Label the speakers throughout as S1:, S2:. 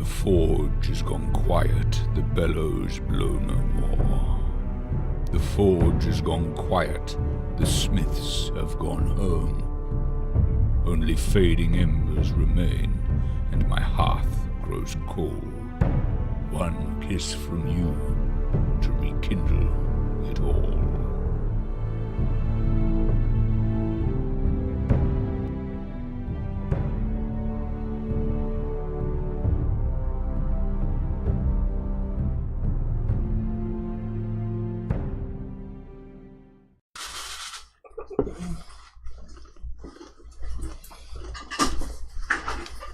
S1: The forge has gone quiet, the bellows blow no more. The forge has gone quiet, the smiths have gone home. Only fading embers remain, and my hearth grows cold. One kiss from you to rekindle it all.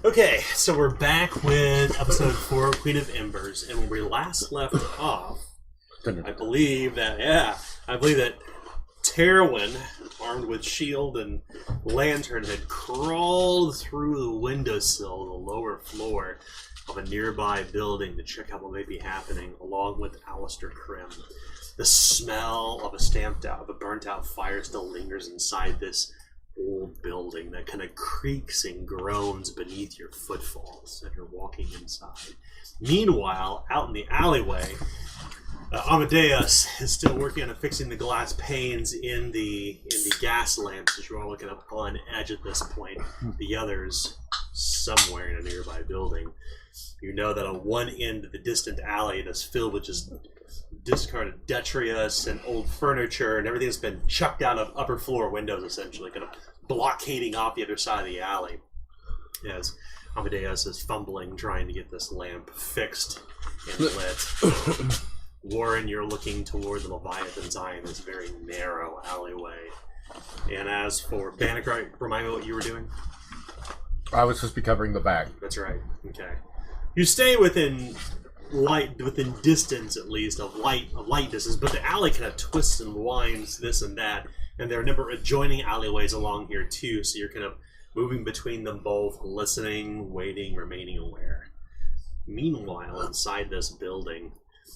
S2: Okay, so we're back with episode 4, Queen of Embers, and when we last left off, I believe that Terwin, armed with shield and lantern, had crawled through the windowsill, the lower floor of a nearby building to check out what may be happening, along with Alistair Krim. The smell of a burnt-out fire still lingers inside this old building that kind of creaks and groans beneath your footfalls as you're walking inside. Meanwhile, out in the alleyway, Amadeus is still working on fixing the glass panes in the gas lamps as you're all looking up on edge at this point. The others somewhere in a nearby building. You know that on one end of the distant alley that's filled with just discarded detritus and old furniture and everything that's been chucked out of upper floor windows, essentially, kind of blockading off the other side of the alley. As Amadeus is fumbling, trying to get this lamp fixed and lit. Warren, you're looking toward the Leviathan's Eye in this very narrow alleyway. And as for Bannock, remind me what you were doing?
S3: I was supposed to be covering the back.
S2: That's right. Okay. You stay within distance, at least, of light distance, but the alley kind of twists and winds this and that, and there are a number of adjoining alleyways along here too, so you're kind of moving between them both, listening, waiting, remaining aware. Meanwhile, inside this building,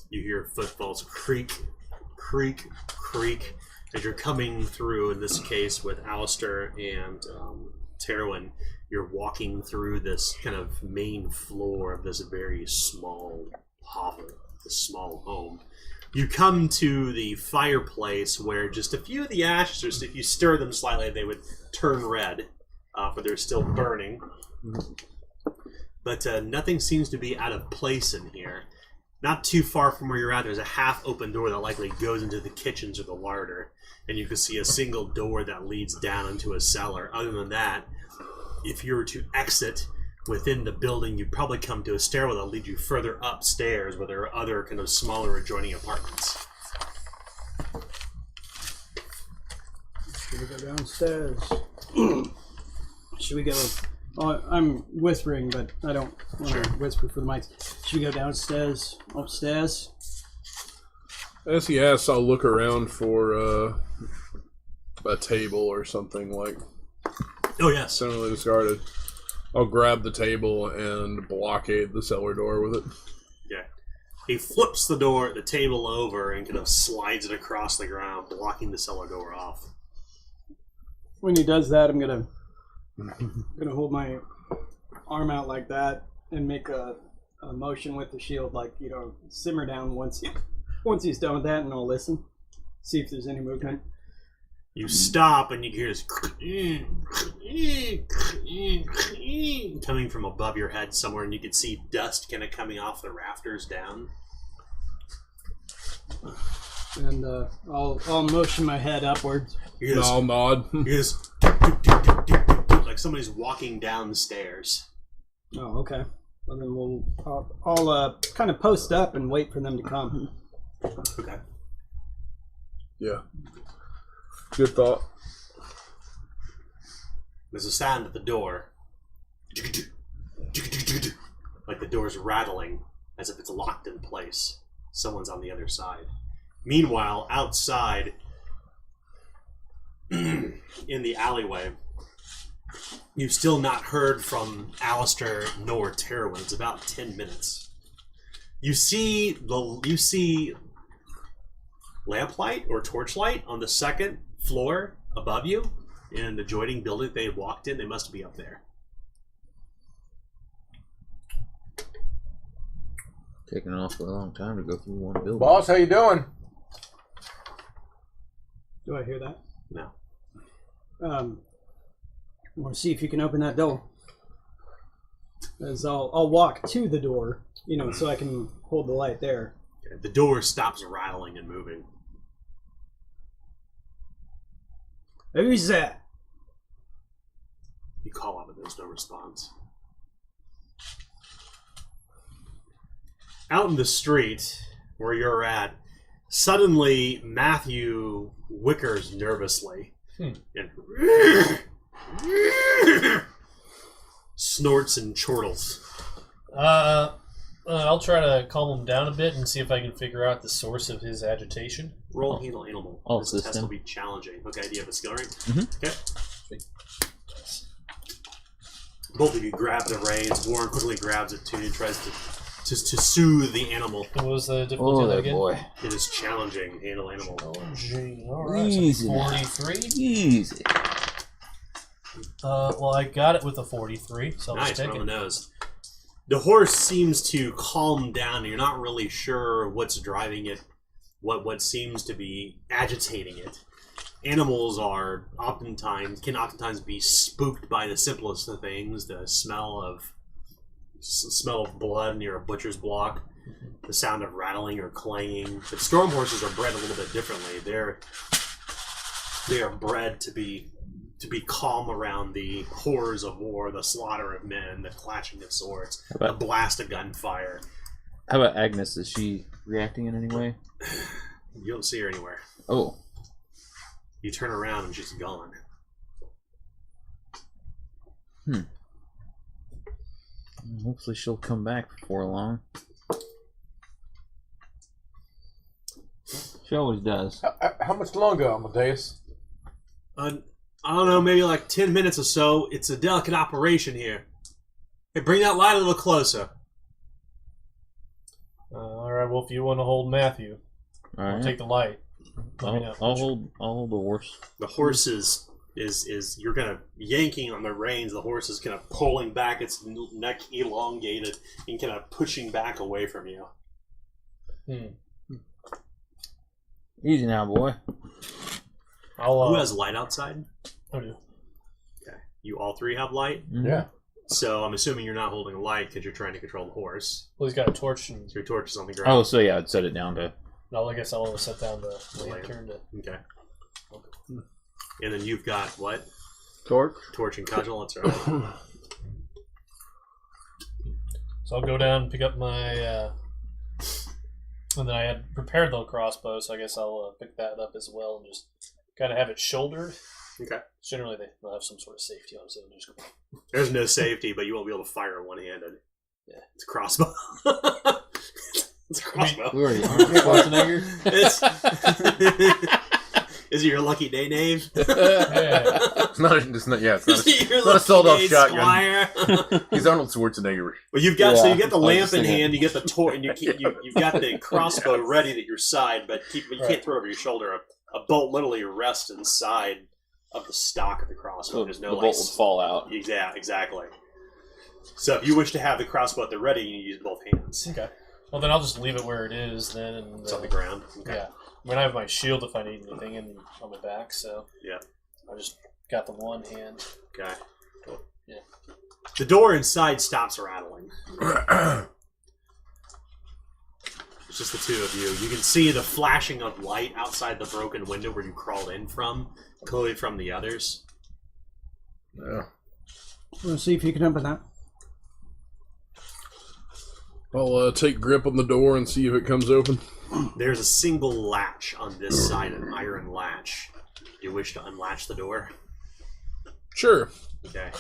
S2: you hear footfalls creak, creak, creak, as you're coming through, in this case with Alistair and Terwin. You're walking through this kind of main floor of this very small hovel, this small home. You come to the fireplace where just a few of the ashes, if you stir them slightly, they would turn red, but they're still burning. But nothing seems to be out of place in here. Not too far from where you're at, there's a half-open door that likely goes into the kitchens or the larder, and you can see a single door that leads down into a cellar. Other than that, if you were to exit within the building, you'd probably come to a stairwell that leads you further upstairs, where there are other kind of smaller adjoining apartments.
S4: Should we go downstairs? Should we go... Oh, I'm whispering, but I don't want to whisper for the mics. Should we go downstairs, upstairs?
S5: As he asks, I'll look around for a table or something like...
S2: Oh, yes.
S5: Similarly discarded. I'll grab the table and blockade the cellar door with it.
S2: Yeah. He flips the table over and kind of slides it across the ground, blocking the cellar door off.
S4: When he does that, I'm gonna hold my arm out like that and make a motion with the shield, like, you know, simmer down once he's done with that, and I'll listen, see if there's any movement.
S2: You stop and you hear this coming from above your head somewhere, and you can see dust kind of coming off the rafters down.
S4: And I'll motion my head upwards.
S5: I'll nod.
S2: You hear this like somebody's walking down the stairs.
S4: Oh, okay. Well, then I'll kind of post up and wait for them to come.
S2: Okay.
S5: Yeah. Good thought.
S2: There's a sound at the door. Like the door's rattling, as if it's locked in place. Someone's on the other side. Meanwhile, outside, in the alleyway, you've still not heard from Alistair nor Terwin. It's about 10 minutes. You see lamplight or torchlight on the second floor above you in an adjoining building they had walked in. They must be up there.
S6: Taking an awfully long time to go through one building.
S3: Boss, how you doing?
S4: Do I hear that?
S2: No.
S4: I want to see if you can open that door. As I'll walk to the door, you know, so I can hold the light there.
S2: The door stops rattling and moving.
S4: Who's that?
S2: You call out, but there's no response. Out in the street where you're at, suddenly Matthew wickers nervously and snorts and chortles.
S7: I'll try to calm him down a bit and see if I can figure out the source of his agitation.
S2: Roll handle animal.
S6: I'll
S2: This
S6: assist
S2: test
S6: him.
S2: will be challenging. Okay, do you have a skill rank?
S6: Mhm.
S2: Okay. Both of you grab the reins. Warren quickly grabs it too and tries to soothe the animal.
S7: What was the difficulty
S6: Oh,
S7: of that
S6: that
S7: again?
S6: boy.
S2: It is challenging. Handle animal.
S7: Challenging. Alright,
S6: Easy.
S7: so 43.
S6: Easy.
S7: Well, I got it with a 43, so I'll
S2: Nice,
S7: just take
S2: right
S7: it.
S2: on the nose. The horse seems to calm down. And you're not really sure what's driving it, what seems to be agitating it. Animals can oftentimes be spooked by the simplest of things: the smell of blood near a butcher's block, the sound of rattling or clanging. But storm horses are bred a little bit differently. They are bred to be calm around the horrors of war, the slaughter of men, the clashing of swords, the blast of gunfire.
S6: How about Agnes? Is she reacting in any way?
S2: You don't see her anywhere.
S6: Oh.
S2: You turn around and she's gone.
S6: Hopefully she'll come back before long. She always does.
S3: How much longer, Amadeus?
S2: I don't know, maybe like 10 minutes or so. It's a delicate operation here. Hey, bring that light a little closer.
S7: Alright, well, if you want to hold Matthew,
S6: All
S7: I'll
S6: right.
S7: take the light. Let me know.
S6: I'll hold the horse.
S2: The horse is you're kind of yanking on the reins. The horse is kind of pulling back, its neck elongated, and kind of pushing back away from you.
S6: Easy now, boy.
S2: Who has light outside?
S7: I do.
S2: Okay. You all three have light?
S6: Mhm.
S3: Yeah.
S2: So I'm assuming you're not holding a light because you're trying to control the horse.
S7: Well, he's got a torch, and
S2: So your torch is on the ground.
S6: Oh, so yeah, I'd set it down to.
S7: no, I guess I'll set down the lantern to.
S2: Okay. And then you've got what?
S3: Torch?
S2: Torch and cudgel, that's right.
S7: So I'll go down and pick up my. And then I had prepared the crossbow, so I guess I'll pick that up as well and just kind of have it shouldered.
S2: Okay.
S7: Generally, they'll have some sort of safety on it, so they'll just go.
S2: There's no safety, but you won't be able to fire one-handed.
S7: Yeah.
S2: It's a crossbow. It's a crossbow.
S6: We already Arnold Schwarzenegger.
S2: Is it your lucky day, Dave?
S7: Yeah.
S3: It's not
S2: Your
S3: not a
S2: lucky
S3: sold-off
S2: day,
S3: shotgun.
S2: Squire?
S3: He's Arnold Schwarzenegger.
S2: Well, you've got so you get the
S6: I was
S2: lamp
S6: just
S2: in
S6: thinking.
S2: hand, you get the torch, and you've got the crossbow ready at your side, but you can't throw it over your shoulder. A bolt literally rests inside of the stock of the crossbow.
S6: So
S2: There's no
S6: the bolt would fall out.
S2: Yeah, exactly. So if you wish to have the crossbow at the ready, you use both hands.
S7: Okay. Well, then I'll just leave it where it is then. And,
S2: It's on the ground. Okay.
S7: Yeah. I mean, I have my shield if I need anything on my back, so
S2: Yeah.
S7: I just got the one hand.
S2: Okay.
S7: Yeah.
S2: The door inside stops rattling. It's just the two of you. You can see the flashing of light outside the broken window where you crawled in from, clearly from the others.
S3: Yeah.
S4: We'll see if you can open that.
S5: I'll take grip on the door and see if it comes open.
S2: There's a single latch on this side, an iron latch. You wish to unlatch the door?
S5: Sure.
S2: Okay.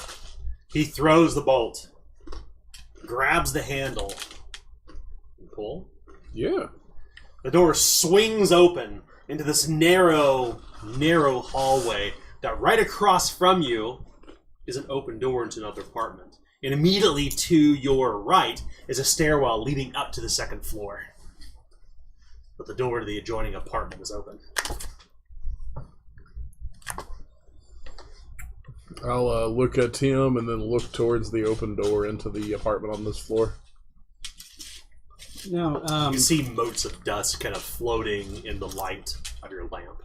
S2: He throws the bolt, grabs the handle, and pull.
S5: Yeah.
S2: The door swings open into this narrow hallway that right across from you is an open door into another apartment. And immediately to your right is a stairwell leading up to the second floor. But the door to the adjoining apartment is open.
S5: I'll look at Tim and then look towards the open door into the apartment on this floor.
S4: No.
S2: You see motes of dust kind of floating in the light of your lamp.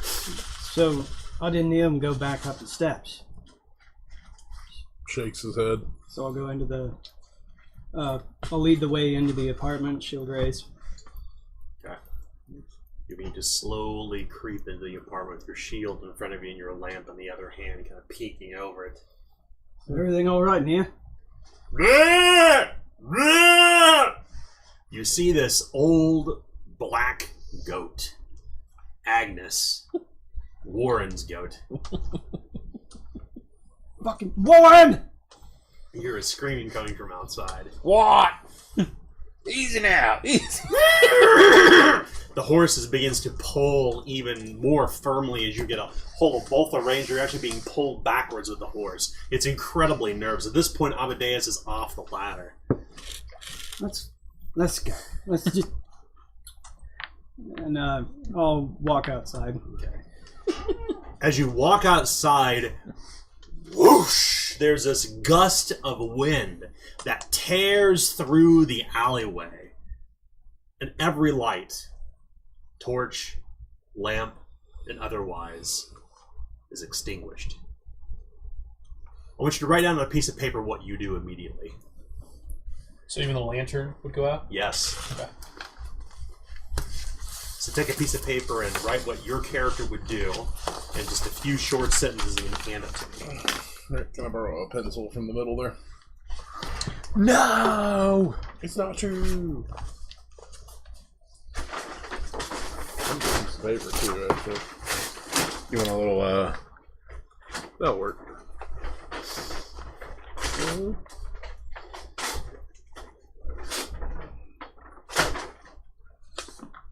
S4: So I didn't need him go back up the steps.
S5: Shakes his head.
S4: So I'll go into the. I'll lead the way into the apartment. Shield raise.
S2: Okay. You need to slowly creep into the apartment with your shield in front of you and your lamp on the other hand, kind of peeking over it.
S4: Everything all right in here?
S2: You see this old black goat, Agnes, Warren's goat.
S4: Fucking Warren!
S2: You hear a screaming coming from outside.
S6: What? Easy now. Easy.
S2: The horse begins to pull even more firmly as you get a hold of both the reins. You're actually being pulled backwards with the horse. It's incredibly nervous. At this point, Amadeus is off the ladder.
S4: Let's go. Let's just. And I'll walk outside.
S2: Okay. As you walk outside, whoosh! There's this gust of wind that tears through the alleyway, and every light, torch, lamp, and otherwise, is extinguished. I want you to write down on a piece of paper what you do immediately.
S7: So even the lantern would go out?
S2: Yes.
S7: Okay.
S2: So take a piece of paper and write what your character would do in just a few short sentences and hand it to me.
S5: Right, can I borrow a pencil from the middle there?
S3: No!
S5: It's not true. I'm getting some paper too, actually.
S3: You want a little,
S5: That'll work.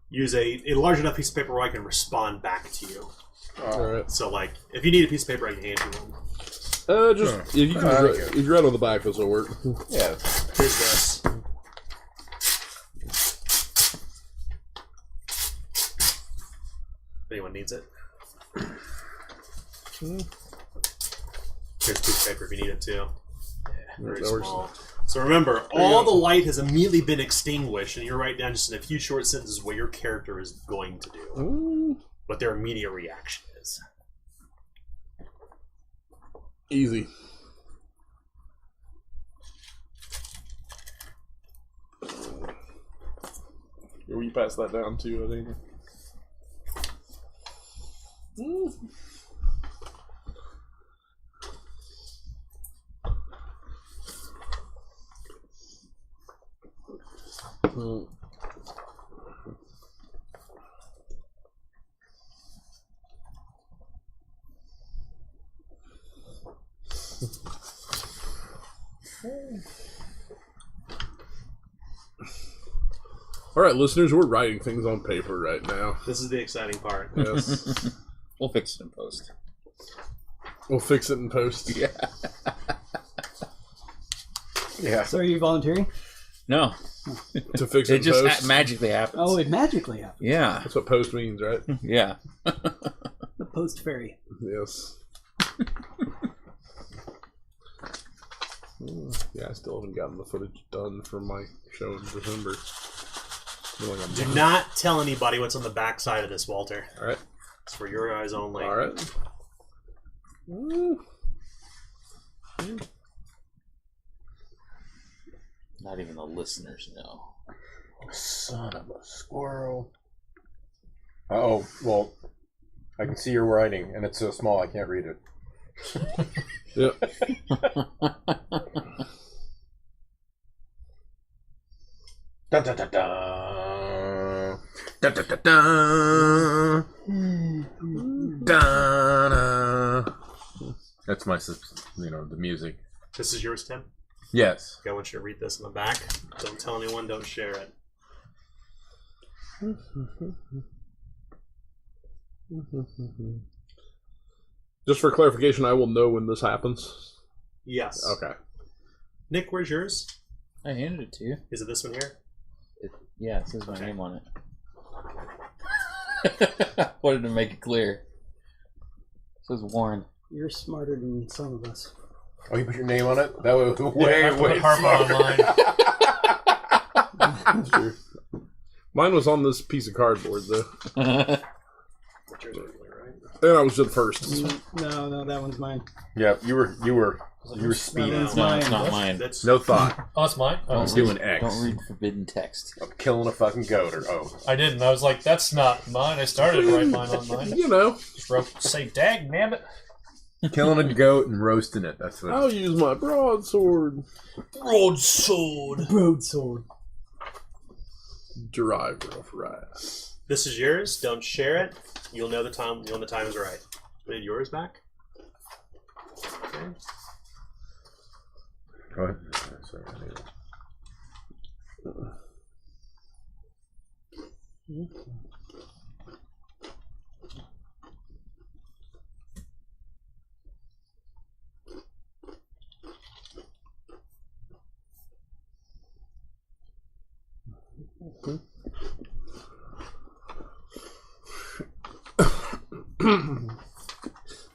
S2: Use a large enough piece of paper where I can respond back to you.
S5: Alright.
S2: So, like, if you need a piece of paper, I can hand you one.
S5: If you can if you write on the back, this will work.
S3: yeah.
S2: Here's this. If anyone needs it. Here's a piece of paper if you need it too. Very
S5: That works.
S2: small. So remember, all the light has immediately been extinguished, and you write down just in a few short sentences what your character is going to do. What their immediate reaction is.
S5: Easy. Will you pass that down to Dana? All right, listeners, we're writing things on paper right now.
S2: This is the exciting part.
S5: Yes.
S6: We'll fix it in post.
S5: We'll fix it in post.
S6: Yeah.
S3: Yeah.
S4: So are you volunteering?
S6: No.
S5: To fix it
S6: It
S5: in
S6: just
S5: post.
S6: magically happens.
S4: Oh, it magically happens.
S6: Yeah.
S5: That's what post means, right?
S6: Yeah.
S4: The post fairy.
S5: Yes. Yeah, I still haven't gotten the footage done for my show in December. Feel like I'm
S2: Do not tell anybody what's on the back side of this, Walter.
S5: All right.
S2: It's for your eyes only.
S5: All right.
S6: Not even the listeners know.
S3: Son of a squirrel. Oh, well, I can see your writing, and it's so small I can't read it.
S5: Yep.
S3: Dun, dun, dun, dun. Dun, dun, dun, dun. Dun, that's my, the music.
S2: This is yours, Tim.
S3: Yes.
S2: Okay, I want you to read this in the back. Don't tell anyone, don't share it.
S5: Just for clarification, I will know when this happens.
S2: Yes.
S5: Okay.
S2: Nick, where's yours?
S6: I handed it to you.
S2: Is it this one here?
S6: Yeah, it says my
S2: Okay.
S6: name on it. Wanted to make it clear. It says Warren.
S4: You're smarter than some of us.
S3: Oh, you put your name on it? That was
S7: Yeah, I
S3: way,
S7: have to
S3: way
S7: put Harper on
S3: smarter.
S7: mine.
S5: That's true. Mine was on this piece of cardboard, though.
S2: What's yours originally, right?
S5: And I was just first.
S4: No, that one's mine.
S3: Yeah, you were speeding.
S4: No, that's
S6: No,
S4: mine.
S6: it's not mine.
S2: That's
S3: No thought.
S7: Oh, it's mine? Oh,
S3: I'm doing X.
S6: Don't read forbidden text.
S3: I'm killing a fucking goat or
S7: I didn't. I was like, that's not mine. I started to write mine on mine.
S5: You know,
S7: Just wrote, say, dag, nabbit.
S3: killing a goat and roasting it. That's what.
S5: I'll use my broadsword.
S7: Broadsword.
S4: Broadsword.
S5: Derived rough right.
S2: This is yours. Don't share it. You'll know the time. You'll know the time is right. Need yours back. Okay.
S3: Go ahead. Sorry, I need it.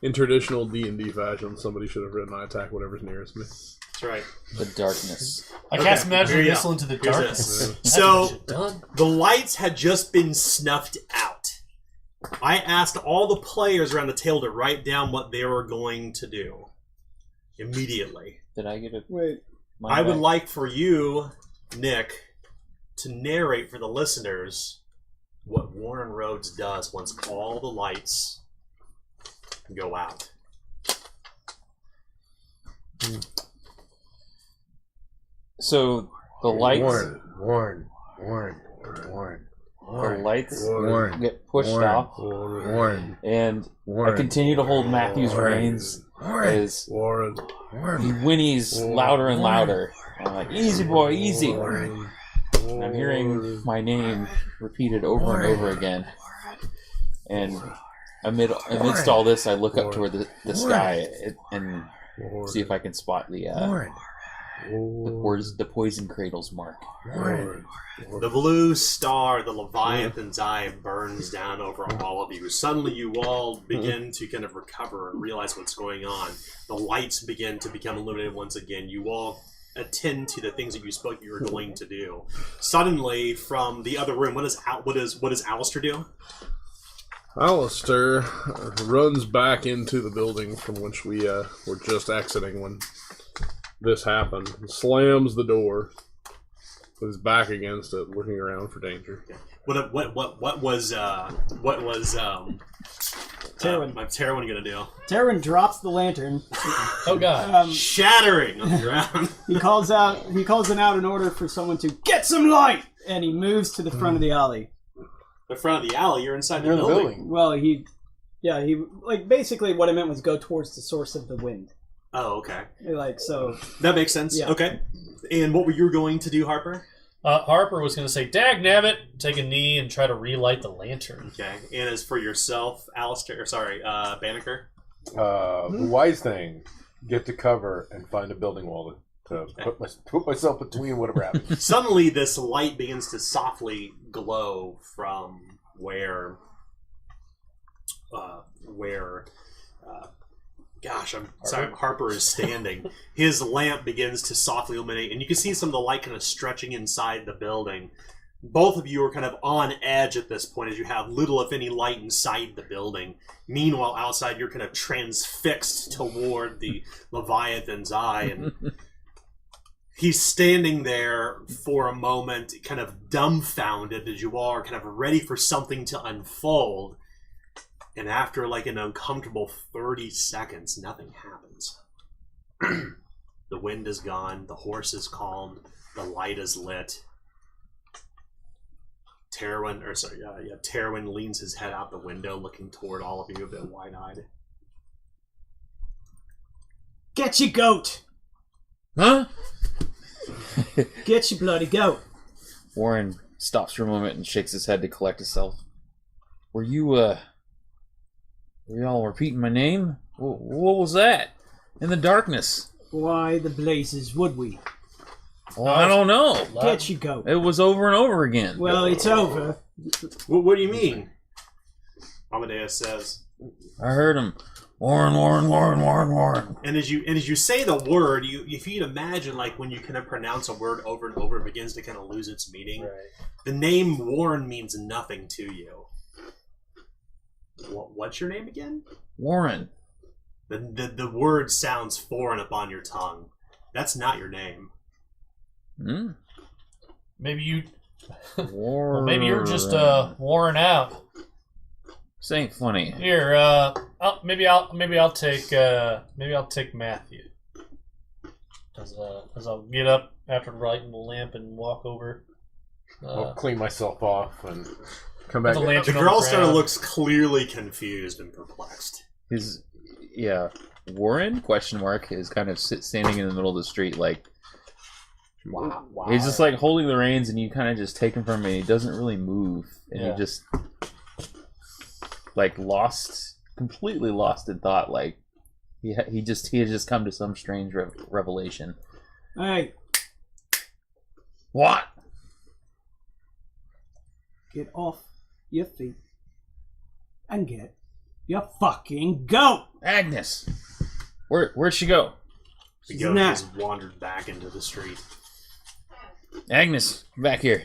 S5: In traditional D&D fashion, somebody should have written I attack whatever's nearest me.
S2: That's right.
S6: The darkness.
S7: I cast magic
S2: here you
S7: missile
S2: go.
S7: into the
S2: Here's
S7: darkness.
S2: this. So
S7: Done.
S2: the lights had just been snuffed out. I asked all the players around the table to write down what they were going to do immediately.
S6: Did I get a...
S4: Wait.
S6: mine
S2: I would
S6: back?
S2: like for you, Nick, to narrate for the listeners what Warren Rhodes does once all the lights go out.
S6: So, the lights...
S3: Warren.
S6: The lights
S3: Warren.
S6: get pushed
S3: Warren.
S6: off,
S3: Warren.
S6: and
S3: Warren.
S6: I continue to hold Matthew's
S3: Warren.
S6: reins
S3: Warren.
S6: as
S5: Warren.
S6: he whinnies louder and louder. I'm like, easy boy, easy. And I'm hearing my name repeated over and over again. And amidst all this, I look up toward the sky and see if I can spot the poison cradle's mark.
S2: The blue star, the Leviathan's eye, burns down over all of you. Suddenly you all begin to kind of recover and realize what's going on. The lights begin to become illuminated once again. You all attend to the things that you spoke you were going to do. Suddenly, from the other room, what does Alistair do?
S5: Alistair runs back into the building from which we were just exiting when this happened. Slams the door with his back against it, looking around for danger.
S2: What was
S4: Terwin.
S2: Terwin gonna do?
S4: Terwin drops the lantern.
S7: Oh, God.
S2: Shattering on the ground.
S4: He calls out an order for someone to get some light, and he moves to the front of the alley.
S2: The front of the alley. You're inside
S3: You're
S2: the
S3: in the
S2: building.
S3: building.
S4: Well, he basically what I meant was go towards the source of the wind.
S2: Oh, okay.
S4: So
S2: That makes sense.
S4: Yeah.
S2: Okay. And what were you going to do, Harper?
S7: Harper was going to say, dag, nabbit, take a knee and try to relight the lantern.
S2: Okay. And as for yourself, Banneker?
S3: The wise thing, get to cover and find a building wall to put myself between whatever happens.
S2: Suddenly, this light begins to softly glow from where Harper is standing. His lamp begins to softly illuminate, and you can see some of the light kind of stretching inside the building. Both of you are kind of on edge at this point as you have little, if any, light inside the building. Meanwhile, outside, you're kind of transfixed toward the Leviathan's eye, and he's standing there for a moment, kind of dumbfounded as you all are kind of ready for something to unfold. And after like an uncomfortable 30 seconds, nothing happens. The wind is gone, the horse is calmed, the light is lit. Terwin leans his head out the window, looking toward all of you a bit wide-eyed.
S4: get your goat.
S6: Huh?
S4: Get your bloody goat.
S6: Warren stops for a moment and shakes his head to collect himself. Were you all repeating my name? What was that? In the darkness.
S4: Why the blazes would we?
S6: Well, I don't know.
S4: Get your goat.
S6: It was over and over again.
S4: Well, it's over.
S2: What do you mean? Amadeus says.
S6: I heard him Warren.
S2: And as you say the word, if you can imagine, like when you kind of pronounce a word over and over, it begins to kind of lose its meaning.
S7: Right.
S2: The name Warren means nothing to you. What's your name again?
S6: Warren.
S2: The word sounds foreign upon your tongue. That's not your name.
S6: Hmm.
S7: Maybe you.
S6: Warren.
S7: Well, maybe you're just worn out.
S6: This ain't funny.
S7: Here, maybe I'll take Matthew. As I'll get up after lighting the lamp and walk over.
S3: I'll clean myself off and come back.
S7: The
S2: The
S7: lantern on
S2: girl
S7: the
S2: sort of
S7: ground.
S2: looks clearly confused and perplexed.
S6: Warren? Question mark is kind of standing in the middle of the street, like
S3: Wow.
S6: he's just like holding the reins, and you kind of just take him from him. And he doesn't really move, and
S7: Yeah.
S6: he just like completely lost in thought. Like he had just come to some strange revelation.
S4: Hey,
S6: What?
S4: get off your feet and get your fucking goat.
S6: Agnes, where'd she go?
S2: The
S4: She's
S2: goat
S4: not.
S2: has wandered back into the street.
S6: Agnes, back here.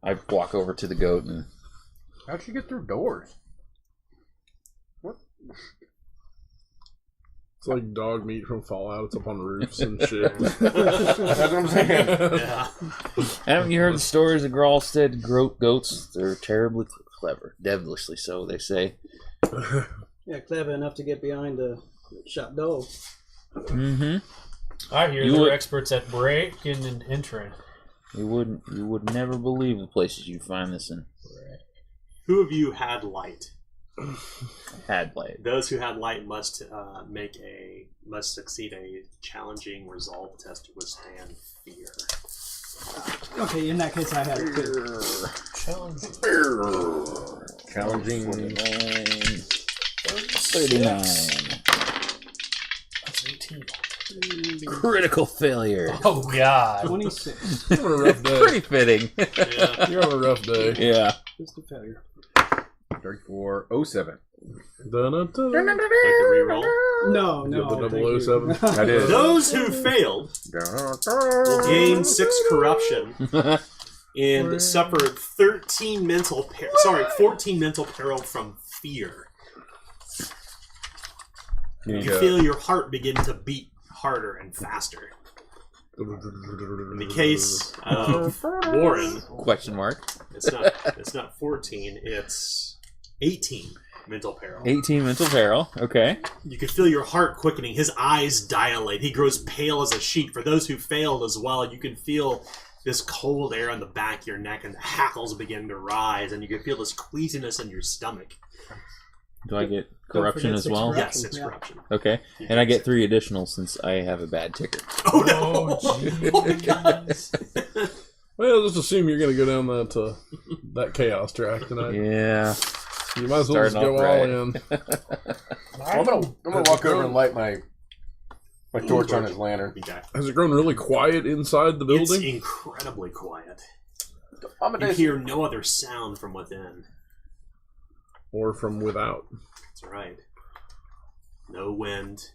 S6: I walk over to the goat and
S3: How'd she get through doors? What?
S5: It's like dog meat from Fallout. It's up on roofs and shit.
S3: That's what I'm saying.
S2: Yeah.
S6: haven't you heard the stories of Gralstead goats? They're terribly clever, devilishly so, they say.
S4: Yeah, clever enough to get behind a shut door.
S6: Mm-hmm.
S7: I hear
S6: You
S7: they're
S6: would-
S7: experts at breaking and entering.
S6: You would never believe the places you find this in.
S2: Who of you had light?
S6: Had light.
S2: Those who had light must succeed a challenging resolve test to withstand fear.
S4: Okay, in that case, I had it too.
S3: Challenging.
S6: 39.
S7: That's 18.
S6: Critical failure.
S7: Oh God.
S4: 26.
S5: You're having a rough day.
S6: Pretty fitting.
S2: Yeah.
S5: You're having a rough day.
S6: Yeah.
S4: Just a failure.
S3: 3407.
S5: Dun-dun-dun.
S2: Like the reroll.
S4: No,
S5: You have the
S4: thank you.
S5: 007?
S3: I did.
S2: Those who failed will gain 6 corruption and suffer 14 mental peril from fear. You feel your heart begin to beat harder and faster. In the case of Warren,
S6: Question mark.
S2: it's not 14, it's 18 mental peril.
S6: 18 mental peril. Okay.
S2: You can feel your heart quickening. His eyes dilate. He grows pale as a sheet. For those who failed as well, you can feel this cold air on the back of your neck, and the hackles begin to rise, and you can feel this queasiness in your stomach.
S6: Do I get
S4: Don't
S6: corruption
S4: forget
S6: as
S4: 6
S6: well?
S4: corruption.
S2: Yes, it's
S4: Yeah.
S2: corruption.
S6: Okay. And I get 3 additional since I have a bad ticker.
S2: Oh no! Oh my god!
S5: Well, just assume you're going to go down that chaos track tonight.
S6: Yeah.
S5: You might as well just
S6: Starting
S5: go
S6: off
S5: all
S6: right.
S5: in.
S3: I'm gonna walk over and light my torch on his lantern.
S2: Okay.
S5: Has it grown really quiet inside the
S2: It's
S5: building?
S2: incredibly quiet. You
S3: Amadeus.
S2: hear no other sound from within.
S5: Or from without?
S2: That's right. No wind.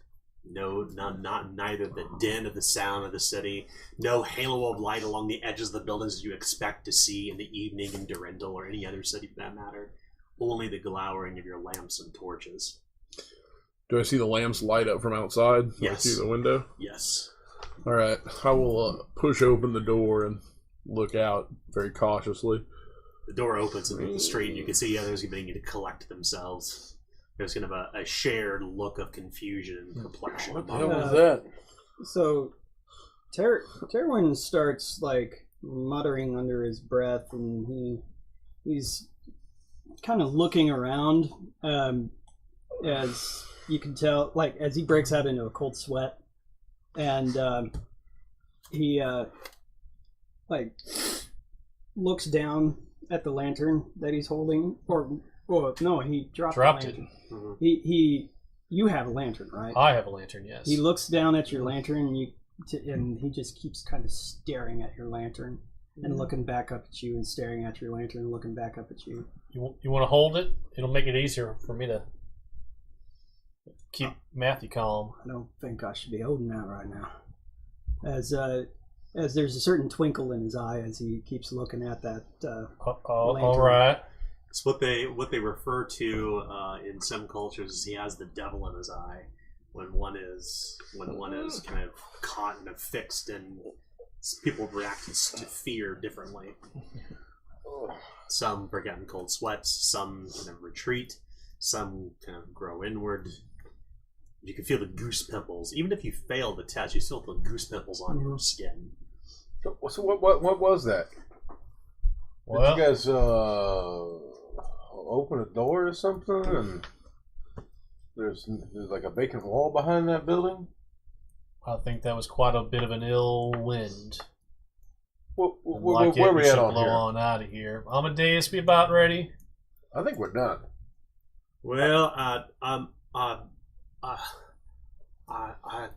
S2: Neither the din of the sound of the city. No halo of light along the edges of the buildings you expect to see in the evening in Durendal or any other city for that matter. Only the glowering of your lamps and torches.
S5: Do I see the lamps light up from outside?
S2: Yes.
S5: Through the window?
S2: Yes.
S5: Alright. I will push open the door and look out very cautiously.
S2: The door opens into the street and you can see others beginning to collect themselves. There's kind of a shared look of confusion and perplexion.
S3: What the
S2: among
S3: hell
S2: them.
S3: was that?
S4: So, Terwin starts like muttering under his breath, and he's kind of looking around, as you can tell, like as he breaks out into a cold sweat, and he like looks down at the lantern that he's holding, no, he dropped the
S7: Dropped it.
S4: lantern.
S2: Mhm.
S4: You have a lantern, right?
S7: I have a lantern, yes.
S4: He looks down at your lantern, and he just keeps kind of staring at your lantern and looking back up at you, and staring at your lantern and looking back up at you.
S7: You want to hold it? It'll make it easier for me to Keep Matthew calm.
S4: I don't think I should be holding out right now. As there's a certain twinkle in his eye as he keeps looking at that.
S7: All right.
S2: It's what they refer to in some cultures as he has the devil in his eye. When one is kind of caught and fixed, and people react to fear differently. Some are getting cold sweats, some kind of retreat, some kind of grow inward. You can feel the goose pimples. Even if you fail the test, you still feel goose pimples on your skin.
S3: So what was that?
S7: Well,
S3: Did you guys open a door or something? And there's like a vacant wall behind that building?
S7: I think that was quite a bit of an ill wind.
S3: Where
S7: We
S3: we at
S7: should
S3: on
S7: blow
S3: here?
S7: on out of here. Amadeus, be about ready.
S3: I think we're done.
S2: Well, I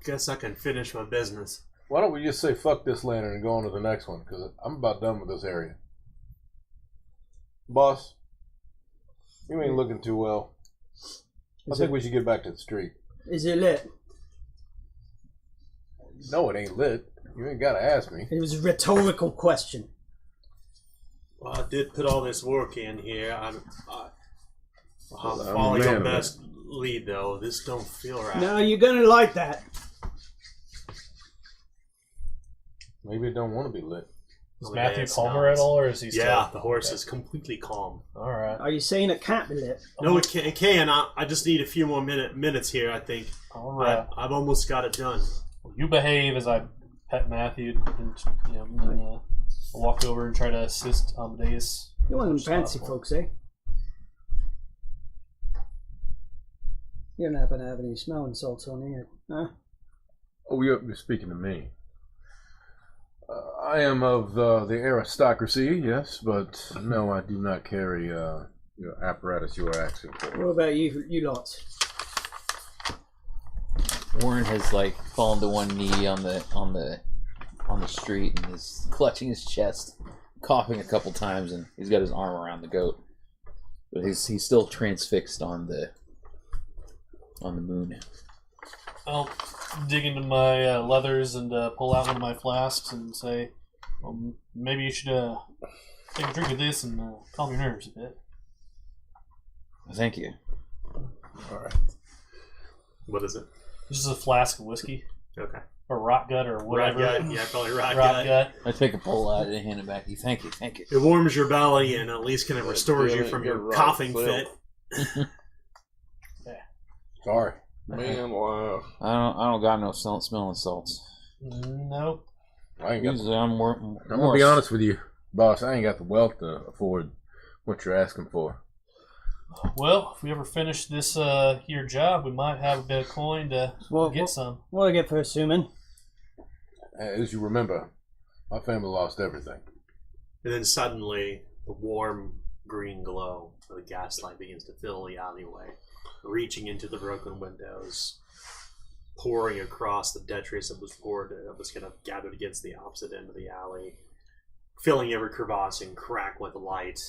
S2: guess I can finish my business.
S3: Why don't we just say fuck this lantern and go on to the next one? Because I'm about done with this area. Boss, you ain't looking too well. I think we should get back to the street.
S4: Is it lit?
S3: No, it ain't lit. You ain't got to ask me.
S4: It was a rhetorical question.
S2: Well, I did put all this work in here. I'll
S3: I'm
S2: follow
S3: a
S2: your
S3: man of
S2: best lead, though. This don't feel right.
S4: No, you're gonna like that.
S3: Maybe it don't want to be lit.
S7: Is
S2: Oh,
S7: Matthew
S2: yeah, it
S7: calmer
S2: smells.
S7: at all, or is he still?
S2: Yeah, the horse is completely calm.
S7: All right.
S4: Are you saying it can't be lit?
S2: No, it can. It can. I just need a few more minutes here. I think.
S7: All right.
S2: I've almost got it done.
S7: Well, you behave as I pet Matthew, and then I'll walk over and try to assist Amadeus.
S4: You want them fancy folks, eh? You don't happen to have any smelling salts on you, huh?
S3: Oh, you're speaking to me. I am of the aristocracy, yes, but no, I do not carry apparatus you are asking for.
S4: What about you lots?
S6: Warren has fallen to one knee on the street and is clutching his chest, coughing a couple times, and he's got his arm around the goat, but he's still transfixed on the moon.
S7: I'll dig into my leathers and pull out one of my flasks and say, maybe you should take a drink of this and calm your nerves a bit.
S6: Thank you.
S3: All right.
S2: What is it?
S7: This is a flask of whiskey,
S2: Okay.
S7: or rot gut, or whatever.
S2: Rot gut. Yeah, probably rot
S7: Rot
S2: gut.
S7: gut.
S6: I take a pull out and hand it back to you. Thank you.
S2: It warms your belly and at least kind of restores you from your coughing fit.
S3: Sorry.
S5: Man, wow.
S6: I don't got no smelling salts.
S7: Nope.
S3: I ain't got.
S6: Usually I'm more.
S3: I'm gonna be honest with you, boss. I ain't got the wealth to afford what you're asking for.
S7: Well, if we ever finish this here job, we might have a bit of coin to get some.
S4: What do I get for assuming?
S3: As you remember, my family lost everything.
S2: And then suddenly, the warm green glow of the gaslight begins to fill the alleyway, reaching into the broken windows, pouring across the detritus that was kind of gathered against the opposite end of the alley, filling every crevasse and crack with light,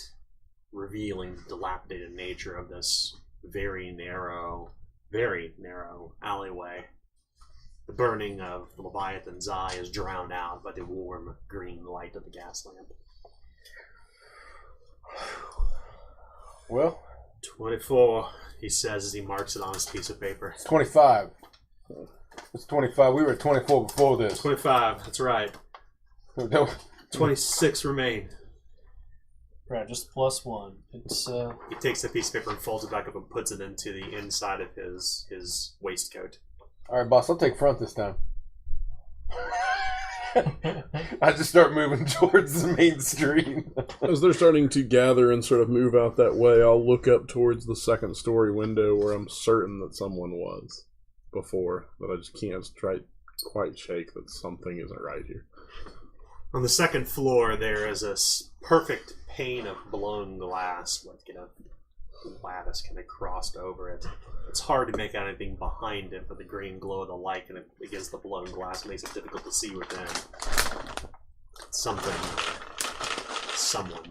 S2: revealing the dilapidated nature of this very narrow alleyway. The burning of the Leviathan's eye is drowned out by the warm green light of the gas lamp.
S3: Well,
S2: 24, he says as he marks it on his piece of paper.
S3: it's 25. It's 25. We were at 24 before this.
S2: 25, that's right. 26 remain.
S7: Right, just plus one. It's
S2: He takes the piece of paper and folds it back up and puts it into the inside of his waistcoat.
S3: All right, boss. I'll take front this time. I just start moving towards the main street.
S5: As they're starting to gather and sort of move out that way, I'll look up towards the second story window where I'm certain that someone was before, but I just can't quite shake that something isn't right here.
S2: On the second floor, there is a perfect pane of blown glass with lattice kind of crossed over it. It's hard to make out anything behind it, but the green glow of the light kind of against the blown glass makes it difficult to see within. Someone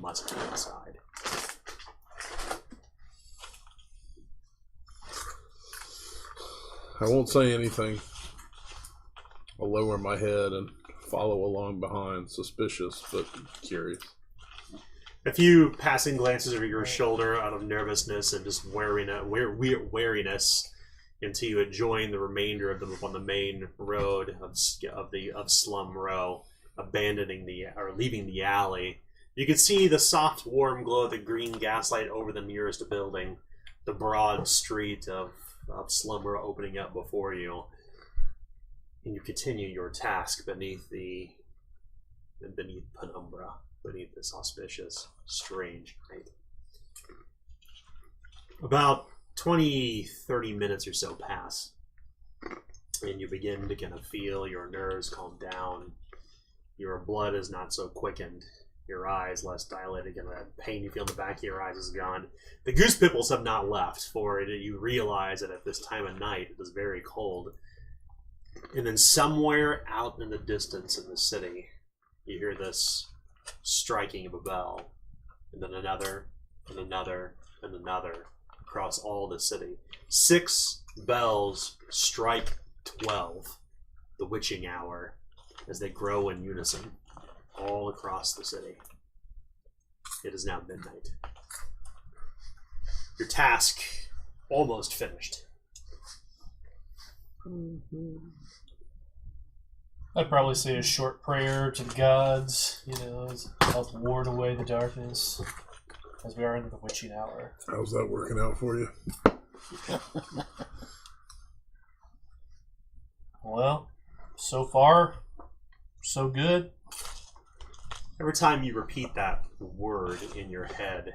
S2: must be inside.
S5: I won't say anything. I'll lower my head and follow along behind, suspicious but curious.
S2: A few passing glances over your shoulder out of nervousness and just wariness until you had joined the remainder of them upon the main road of Slum Row, leaving the alley. You can see the soft, warm glow of the green gaslight over the nearest building, the broad street of Slum Row opening up before you. And you continue your task beneath penumbra, beneath this auspicious, strange night. About 20-30 minutes or so pass, and you begin to kind of feel your nerves calm down. Your blood is not so quickened, your eyes less dilated, and that pain you feel in the back of your eyes is gone. The goose pimples have not left, for you realize that at this time of night it is very cold. And then somewhere out in the distance in the city, you hear this striking of a bell, and then another, and another, and another, across all the city. 6 bells strike 12, the witching hour, as they grow in unison all across the city. It is now midnight. Your task almost finished.
S7: I'd probably say a short prayer to the gods, to help ward away the darkness as we are into the witching hour.
S5: How's that working out for you?
S7: Well, so far, so good.
S2: Every time you repeat that word in your head,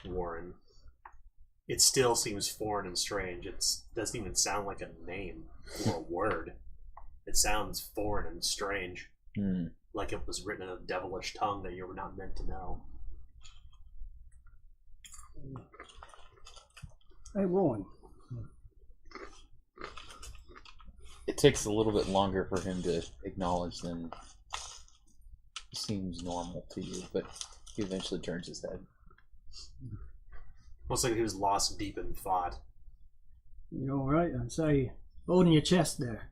S2: Warren, it still seems foreign and strange. It doesn't even sound like a name or a word. It sounds foreign and strange, like it was written in a devilish tongue that you were not meant to know.
S4: Hey, Warren.
S6: It takes a little bit longer for him to acknowledge than seems normal to you, but he eventually turns his head.
S2: Looks like he was lost deep in thought.
S4: You alright? I'm sorry. Holding your chest there.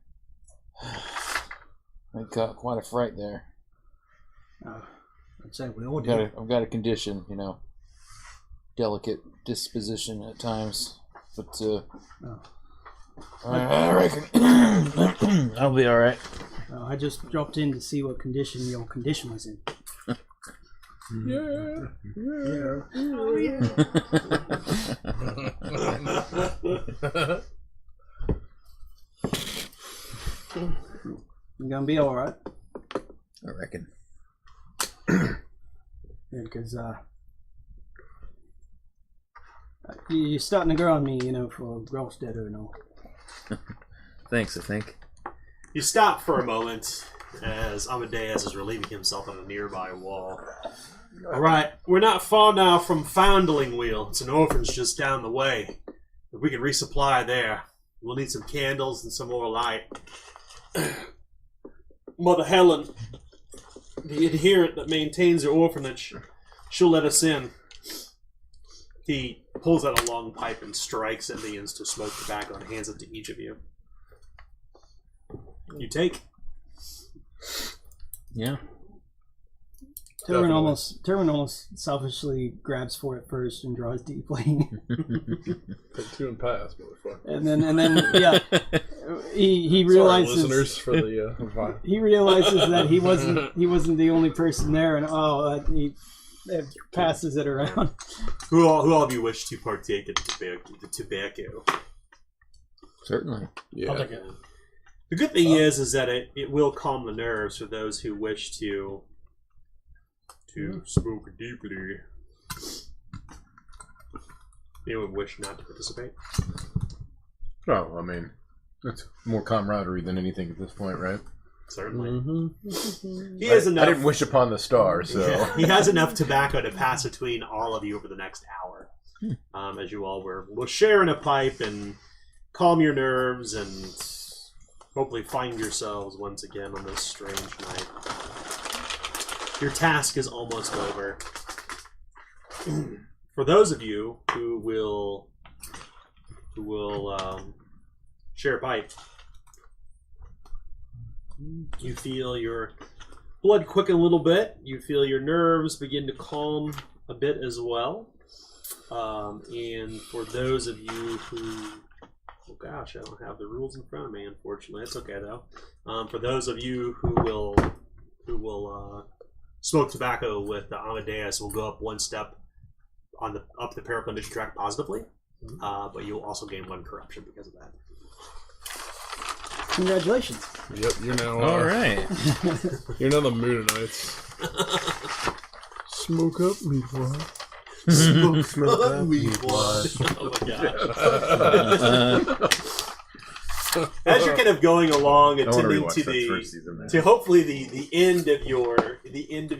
S6: I got quite a fright there.
S4: I'd say we all did.
S6: I've got a condition, delicate disposition at times, but I reckon I'll be all right.
S4: I just dropped in to see what condition your condition was in.
S5: Yeah.
S4: Oh, yeah. You're gonna be all right.
S6: I reckon.
S4: Yeah, because you're starting to grow on me, for Grosstetter and all.
S6: Thanks, I think.
S2: You stop for a moment as Amadeus is relieving himself on a nearby wall. Alright, we're not far now from Foundling Wheel. It's an orphanage just down the way. If we can resupply there, we'll need some candles and some more light. Mother Helen, the adherent that maintains the orphanage, she'll let us in. He pulls out a long pipe and strikes and begins to smoke tobacco and hands it to each of you. You take.
S6: Yeah.
S4: Terwin almost selfishly grabs for it first and draws deeply.
S5: Take 2 and pass, motherfucker.
S4: and then yeah, he realizes.
S5: Sorry, listeners, for the
S4: he realizes that he wasn't the only person there, and he passes it around.
S2: Who all of you wish to partake in the tobacco?
S6: Certainly.
S5: Yeah.
S7: I'll take it.
S2: The good thing is that it will calm the nerves for those who wish to smoke deeply. Anyone wish not to participate?
S3: Oh, I mean, it's more camaraderie than anything at this point, right?
S2: Certainly.
S3: Mm-hmm.
S2: He has enough.
S3: I didn't wish upon the stars, so
S2: Yeah, he has enough tobacco to pass between all of you over the next hour, as you all will share in a pipe and calm your nerves and hopefully find yourselves once again on this strange night. Your task is almost over. For those of you who will Share a bite. You feel your blood quicken a little bit. You feel your nerves begin to calm a bit as well. And for those of you who... Oh gosh, I don't have the rules in front of me, unfortunately. It's okay though. For those of you who will smoke tobacco with Amadeus, will go up one step on up the paraplegic track positively, but you'll also gain 1 corruption because of that.
S4: Congratulations.
S5: Yep, you're now.
S6: All right.
S5: You're now the Moonanites. Smoke up, meatwad.
S2: Smoke up, meatwad. Oh my gosh. As you're kind of going along, attending to hopefully the end of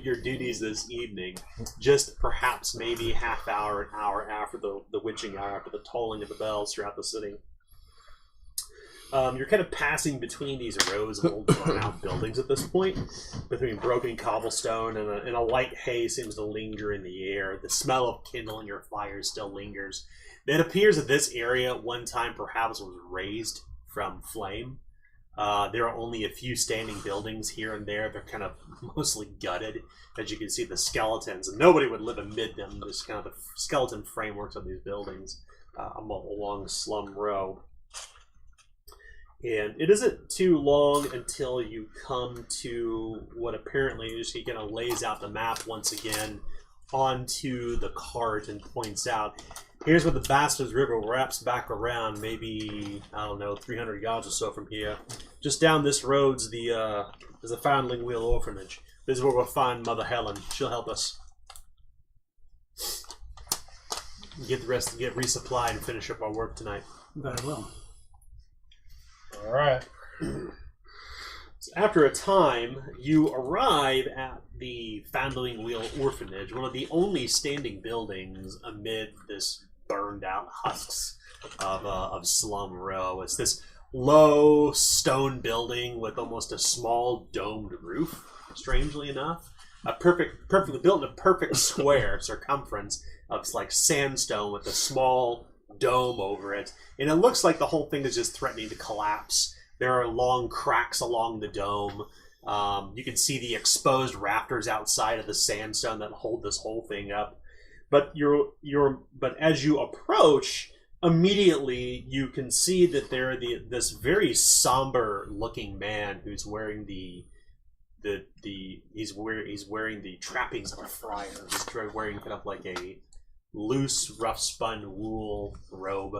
S2: your duties this evening, just perhaps maybe an hour after the witching hour, after the tolling of the bells throughout the city. You're kind of passing between these rows of old burnt-out buildings at this point, between broken cobblestone and a light haze seems to linger in the air. The smell of kindling your fire still lingers. It appears that this area at one time perhaps was raised from flame. There are only a few standing buildings here and there. They're kind of mostly gutted. As you can see, the skeletons, and nobody would live amid them. Just kind of the skeleton frameworks of these buildings along Slum Row. And it isn't too long until you come to what apparently is he kind of lays out the map once again onto the cart and points out, here's where the Bastards River wraps back around, maybe, I don't know, 300 yards or so from here. Just down this road's the Foundling Wheel Orphanage. This is where we'll find Mother Helen. She'll help us get resupplied and finish up our work tonight.
S4: Very well.
S7: All right.
S2: So after a time, you arrive at the Foundling Wheel Orphanage, one of the only standing buildings amid this burned-out husks of Slum Row. It's this low stone building with almost a small domed roof, strangely enough. Perfectly built in a perfect square circumference of like sandstone with a small dome over it, and it looks like the whole thing is just threatening to collapse. There are long cracks along the dome. You can see the exposed rafters outside of the sandstone that hold this whole thing up. But but as you approach, immediately you can see that this very somber looking man who's wearing he's wearing the trappings of a friar. He's wearing kind of like a loose, rough-spun wool robe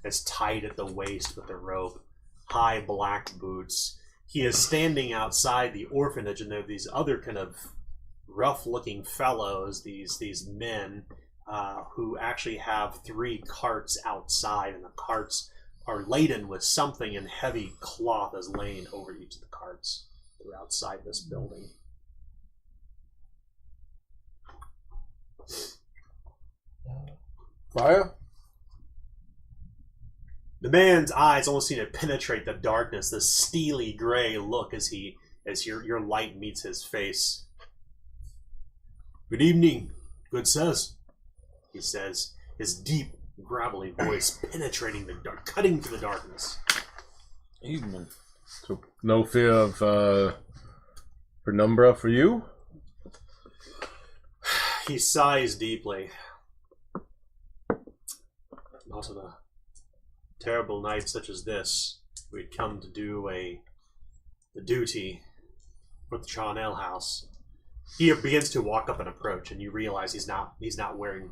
S2: that's tied at the waist with a rope, high black boots. He is standing outside the orphanage, and there are these other kind of rough-looking fellows, these men, who actually have 3 carts outside, and the carts are laden with something, and heavy cloth is laying over each of the carts. They're outside this building.
S3: Fire?
S2: The man's eyes almost seem to penetrate the darkness, the steely gray look as your light meets his face. Good evening, good sirs, he says, his deep, gravelly voice penetrating the dark, cutting through the darkness.
S6: Evening.
S3: So, no fear of penumbra for you?
S2: He sighs deeply. Not on a terrible night such as this, we'd come to do the duty for the Charnel house. He begins to walk up and approach, and you realize he's not wearing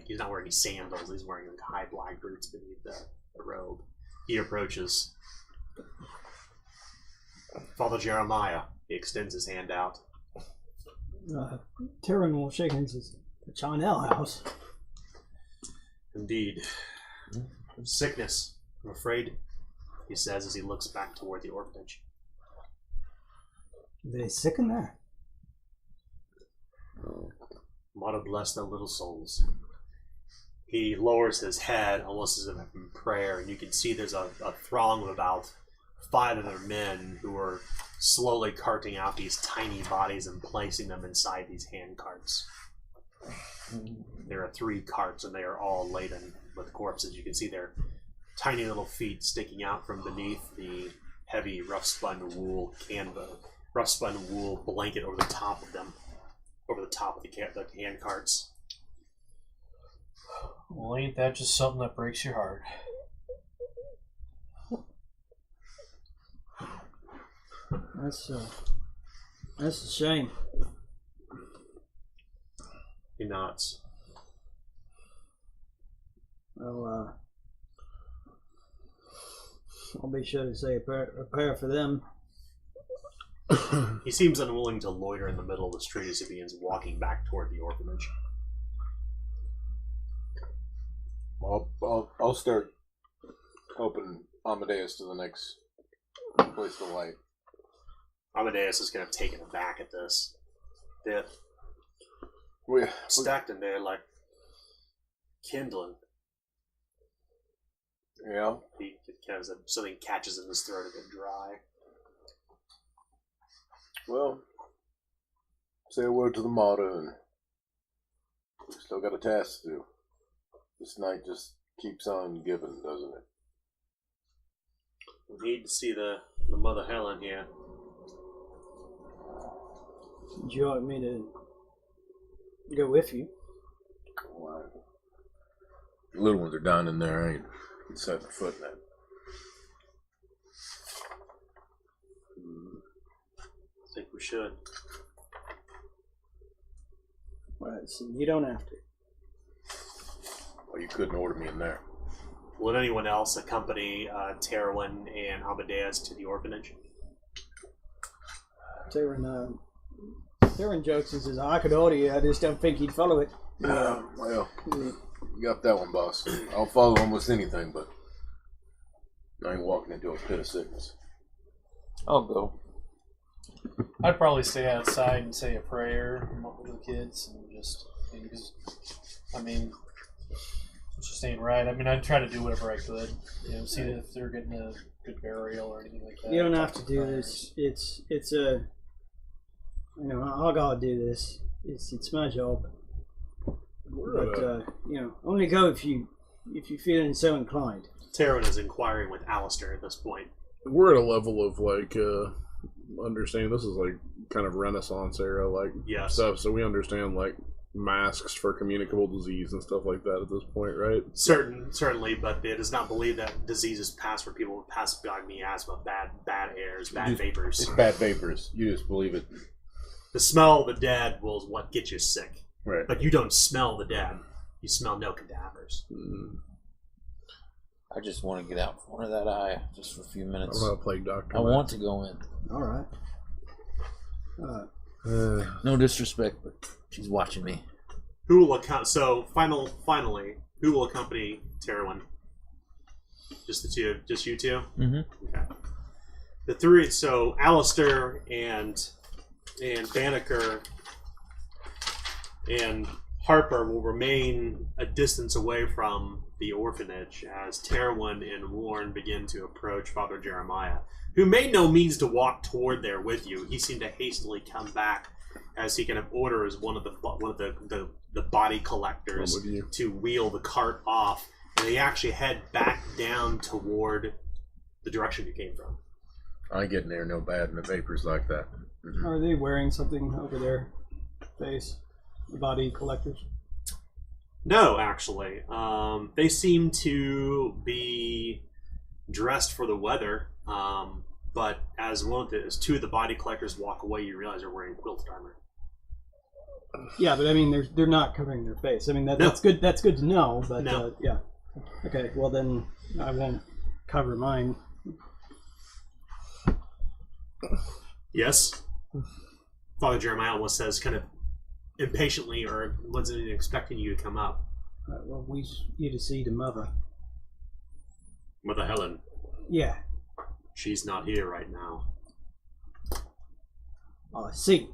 S2: he's not wearing any sandals. He's wearing like high black boots beneath the robe. He approaches. Father Jeremiah. He extends his hand out.
S4: Tyrion will shake hands and says, the Charnel house.
S2: Indeed. Sickness, I'm afraid, he says as he looks back toward the orphanage.
S4: Are they sick in there?
S2: Mother bless their little souls. He lowers his head almost as if in prayer, and you can see there's a throng of about 5 other men who are slowly carting out these tiny bodies and placing them inside these hand carts. There are 3 carts, and they are all laden with corpses. You can see they're tiny little feet sticking out from beneath the heavy, rough-spun wool blanket over the top of them, over the top of the hand carts.
S7: Well, ain't that just something that breaks your heart?
S4: That's a shame.
S2: He nods.
S4: Well, I'll be sure to say a prayer for them.
S2: He seems unwilling to loiter in the middle of the street as he begins walking back toward the orphanage.
S3: I'll start helping Amadeus to the next place to light.
S2: Amadeus is kind of taken aback at this. They're
S3: We
S2: stacked in there like kindling.
S3: Yeah.
S2: He kind of something catches in his throat a bit dry.
S3: Well, say a word to the martyr, and we still got a task to do. This night just keeps on giving, doesn't it?
S2: We need to see the Mother Helen here.
S4: Do you want me to go with you?
S3: Why? The little ones are down in there. I ain't setting a foot in that.
S2: I think we should.
S4: Well, so you don't have to.
S3: Well, you couldn't order me in there.
S2: Would anyone else accompany Terwin and Amadeus to the orphanage?
S4: Taryn jokes and says, I could order you, I just don't think he'd follow it.
S3: Well, you got that one, boss. I'll follow almost anything, but I ain't walking into a pit of sickness.
S6: I'll go.
S7: I'd probably stay outside and say a prayer with the kids and just, because, I mean, it's just ain't right. I mean, I'd try to do whatever I could, see if they're getting a good burial or anything like that.
S4: You don't have to do this. It's a, I gotta do this. It's my job. But only go if you're feeling so inclined.
S2: Terwin is inquiring with Alistair at this point.
S5: We're at a level of understanding. This is like kind of Renaissance era stuff, so we understand masks for communicable disease and stuff like that at this point, right?
S2: Certainly, but it is not believed that diseases pass for people with pass by miasma, bad airs, bad vapors.
S3: It's bad vapors. You just believe it.
S2: The smell of the dead is what gets you sick.
S3: Right.
S2: But you don't smell the dead. You smell no cadavers.
S6: I just want to get out from under that eye just for a few minutes.
S5: I'm not a plague doctor.
S6: I want to go in.
S4: All right.
S6: No disrespect, but she's watching me.
S2: Who will finally, who will accompany Terwin? Just the two, just you two?
S6: Mm-hmm.
S2: Okay. The three, so Alistair and Banneker and Harper will remain a distance away from the orphanage as Terwin and Warren begin to approach Father Jeremiah, who made no means to walk toward there with you. He seemed to hastily come back as he kind of orders one of the body collectors to wheel the cart off, and they actually head back down toward the direction you came from.
S3: I ain't getting there no bad in the vapors like that. Mm-hmm.
S4: Are they wearing something over their face? The body collectors?
S2: No, actually. They seem to be dressed for the weather, but as two of the body collectors walk away, you realize they're wearing quilted armor.
S4: Yeah, but I mean, they're not covering their face. I mean, that's good. That's good to know. But
S2: no.
S4: Yeah. Okay. Well, then I won't cover mine.
S2: Yes. Father Jeremiah almost says, kind of impatiently, or wasn't even expecting you to come up.
S4: Well, we need to see the mother.
S2: Mother Helen.
S4: Yeah.
S2: She's not here right now.
S4: Oh, I see.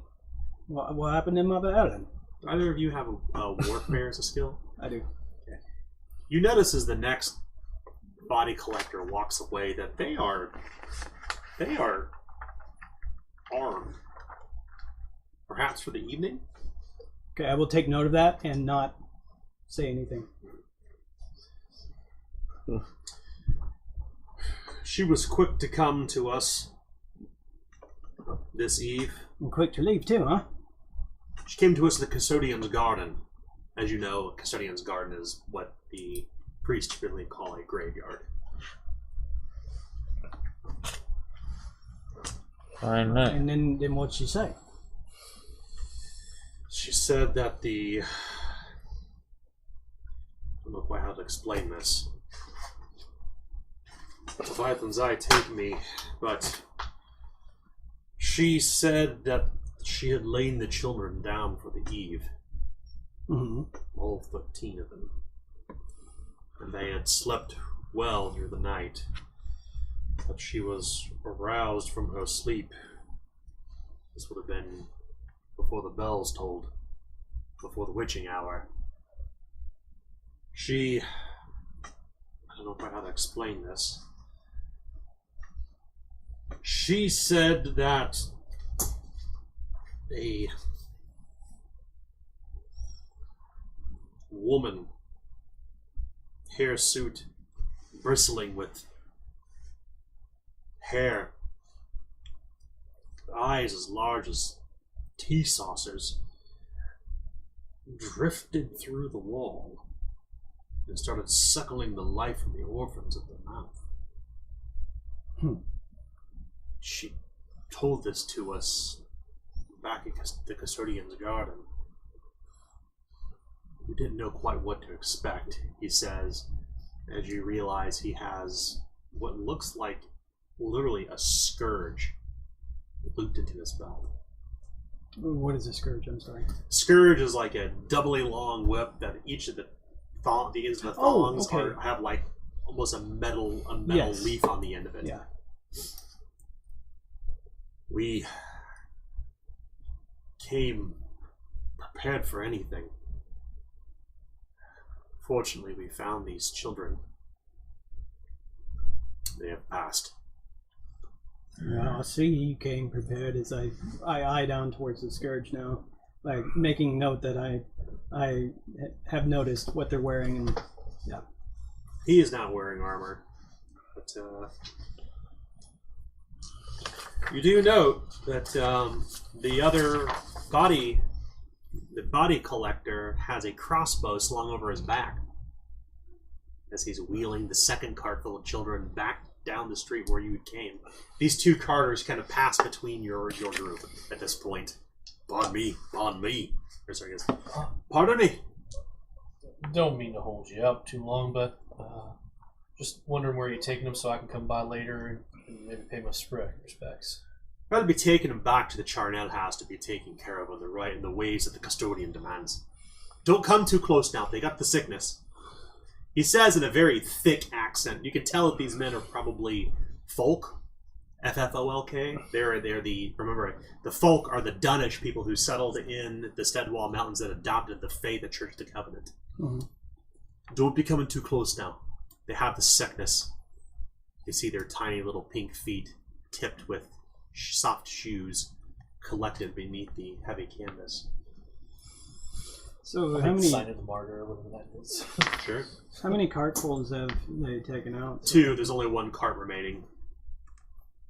S4: What happened to Mother Helen?
S2: Do either of you have a warfare as a skill?
S4: I do.
S2: Okay. You notice as the next body collector walks away that they are armed. Perhaps for the evening?
S4: Okay, I will take note of that and not say anything.
S2: She was quick to come to us this eve.
S4: And quick to leave too, huh?
S2: She came to us in the custodian's garden. As you know, a custodian's garden is what the priests really call a graveyard.
S6: Fine night.
S4: And then what'd she say?
S2: She said that I don't know quite how to explain this. Leviathan's eye take me, but she said that she had lain the children down for the eve.
S4: Mm-hmm.
S2: All 13 of them. And they had slept well through the night. But she was aroused from her sleep. This would have been before the bells tolled, before the witching hour. I don't know quite how to explain this. She said that a woman, hirsute, bristling with hair, eyes as large as tea saucers, drifted through the wall and started suckling the life from the orphans at their mouth. She told this to us back at the custodian's garden. We didn't know quite what to expect, he says, as you realize he has what looks like literally a scourge looped into his belt.
S4: What is a scourge? I'm sorry.
S2: Scourge is like a doubly long whip that each of the ends of the thongs have like almost a metal
S4: Yes.
S2: leaf on the end of it.
S4: Yeah.
S2: We came prepared for anything. Fortunately, we found these children. They have passed.
S4: Well, I see you came prepared as I eye down towards the scourge now, like making note that I have noticed what they're wearing, and yeah.
S2: He is not wearing armor, but you do note that the other body collector has a crossbow slung over his back as he's wheeling the second cart full of children back down the street where you came. These two carters kind of pass between your group at this point. Pardon me. Or sorry, yes. Pardon me.
S7: Don't mean to hold you up too long, but just wondering where you're taking them so I can come by later and maybe pay my respects.
S2: I'd rather be taking him back to the Charnel house to be taken care of on the right in the ways that the custodian demands. Don't come too close now. They got the sickness. He says in a very thick accent. You can tell that these men are probably folk. F-F-O-L-K. They're the folk are the Dunish people who settled in the Steadwall Mountains that adopted the faith of Church of the Covenant.
S4: Mm-hmm.
S2: Don't be coming too close now. They have the sickness. You see their tiny little pink feet tipped with soft shoes collected beneath the heavy canvas.
S4: So how many?
S7: Sign of the martyr, or whatever that is.
S2: Sure.
S4: How many cartfuls have they taken out?
S2: 2. There's only 1 cart remaining.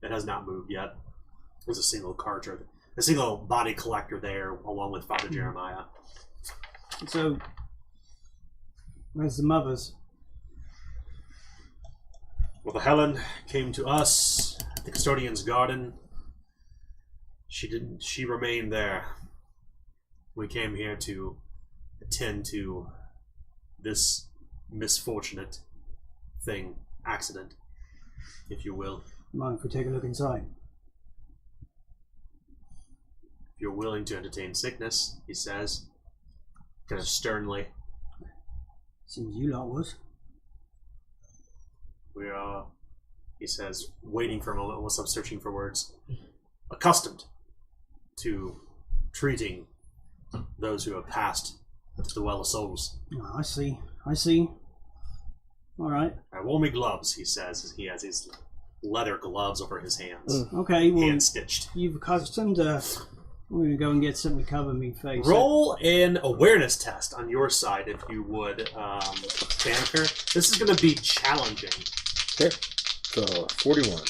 S2: It has not moved yet. There's a single carter, a single body collector there, along with Father Jeremiah.
S4: So, where's the mothers?
S2: Well, Helen came to us at the custodian's garden. She remained there. We came here to attend to this misfortunate accident, if you will.
S4: Mind if we take a look inside?
S2: If you're willing to entertain sickness, he says, kind of sternly.
S4: Seems you lot was.
S2: We are, he says, waiting for a moment whilst I'm searching for words, accustomed to treating those who have passed to the Well of Souls.
S4: Oh, I see. All right.
S2: I wore me gloves, he says, as he has his leather gloves over his hands.
S4: Okay, well,
S2: Hand stitched.
S4: you've accustomed. We're gonna go and get something to cover me face.
S2: Roll an awareness test on your side, if you would, Banneker. This is going to be challenging.
S6: Sure.
S3: So 41.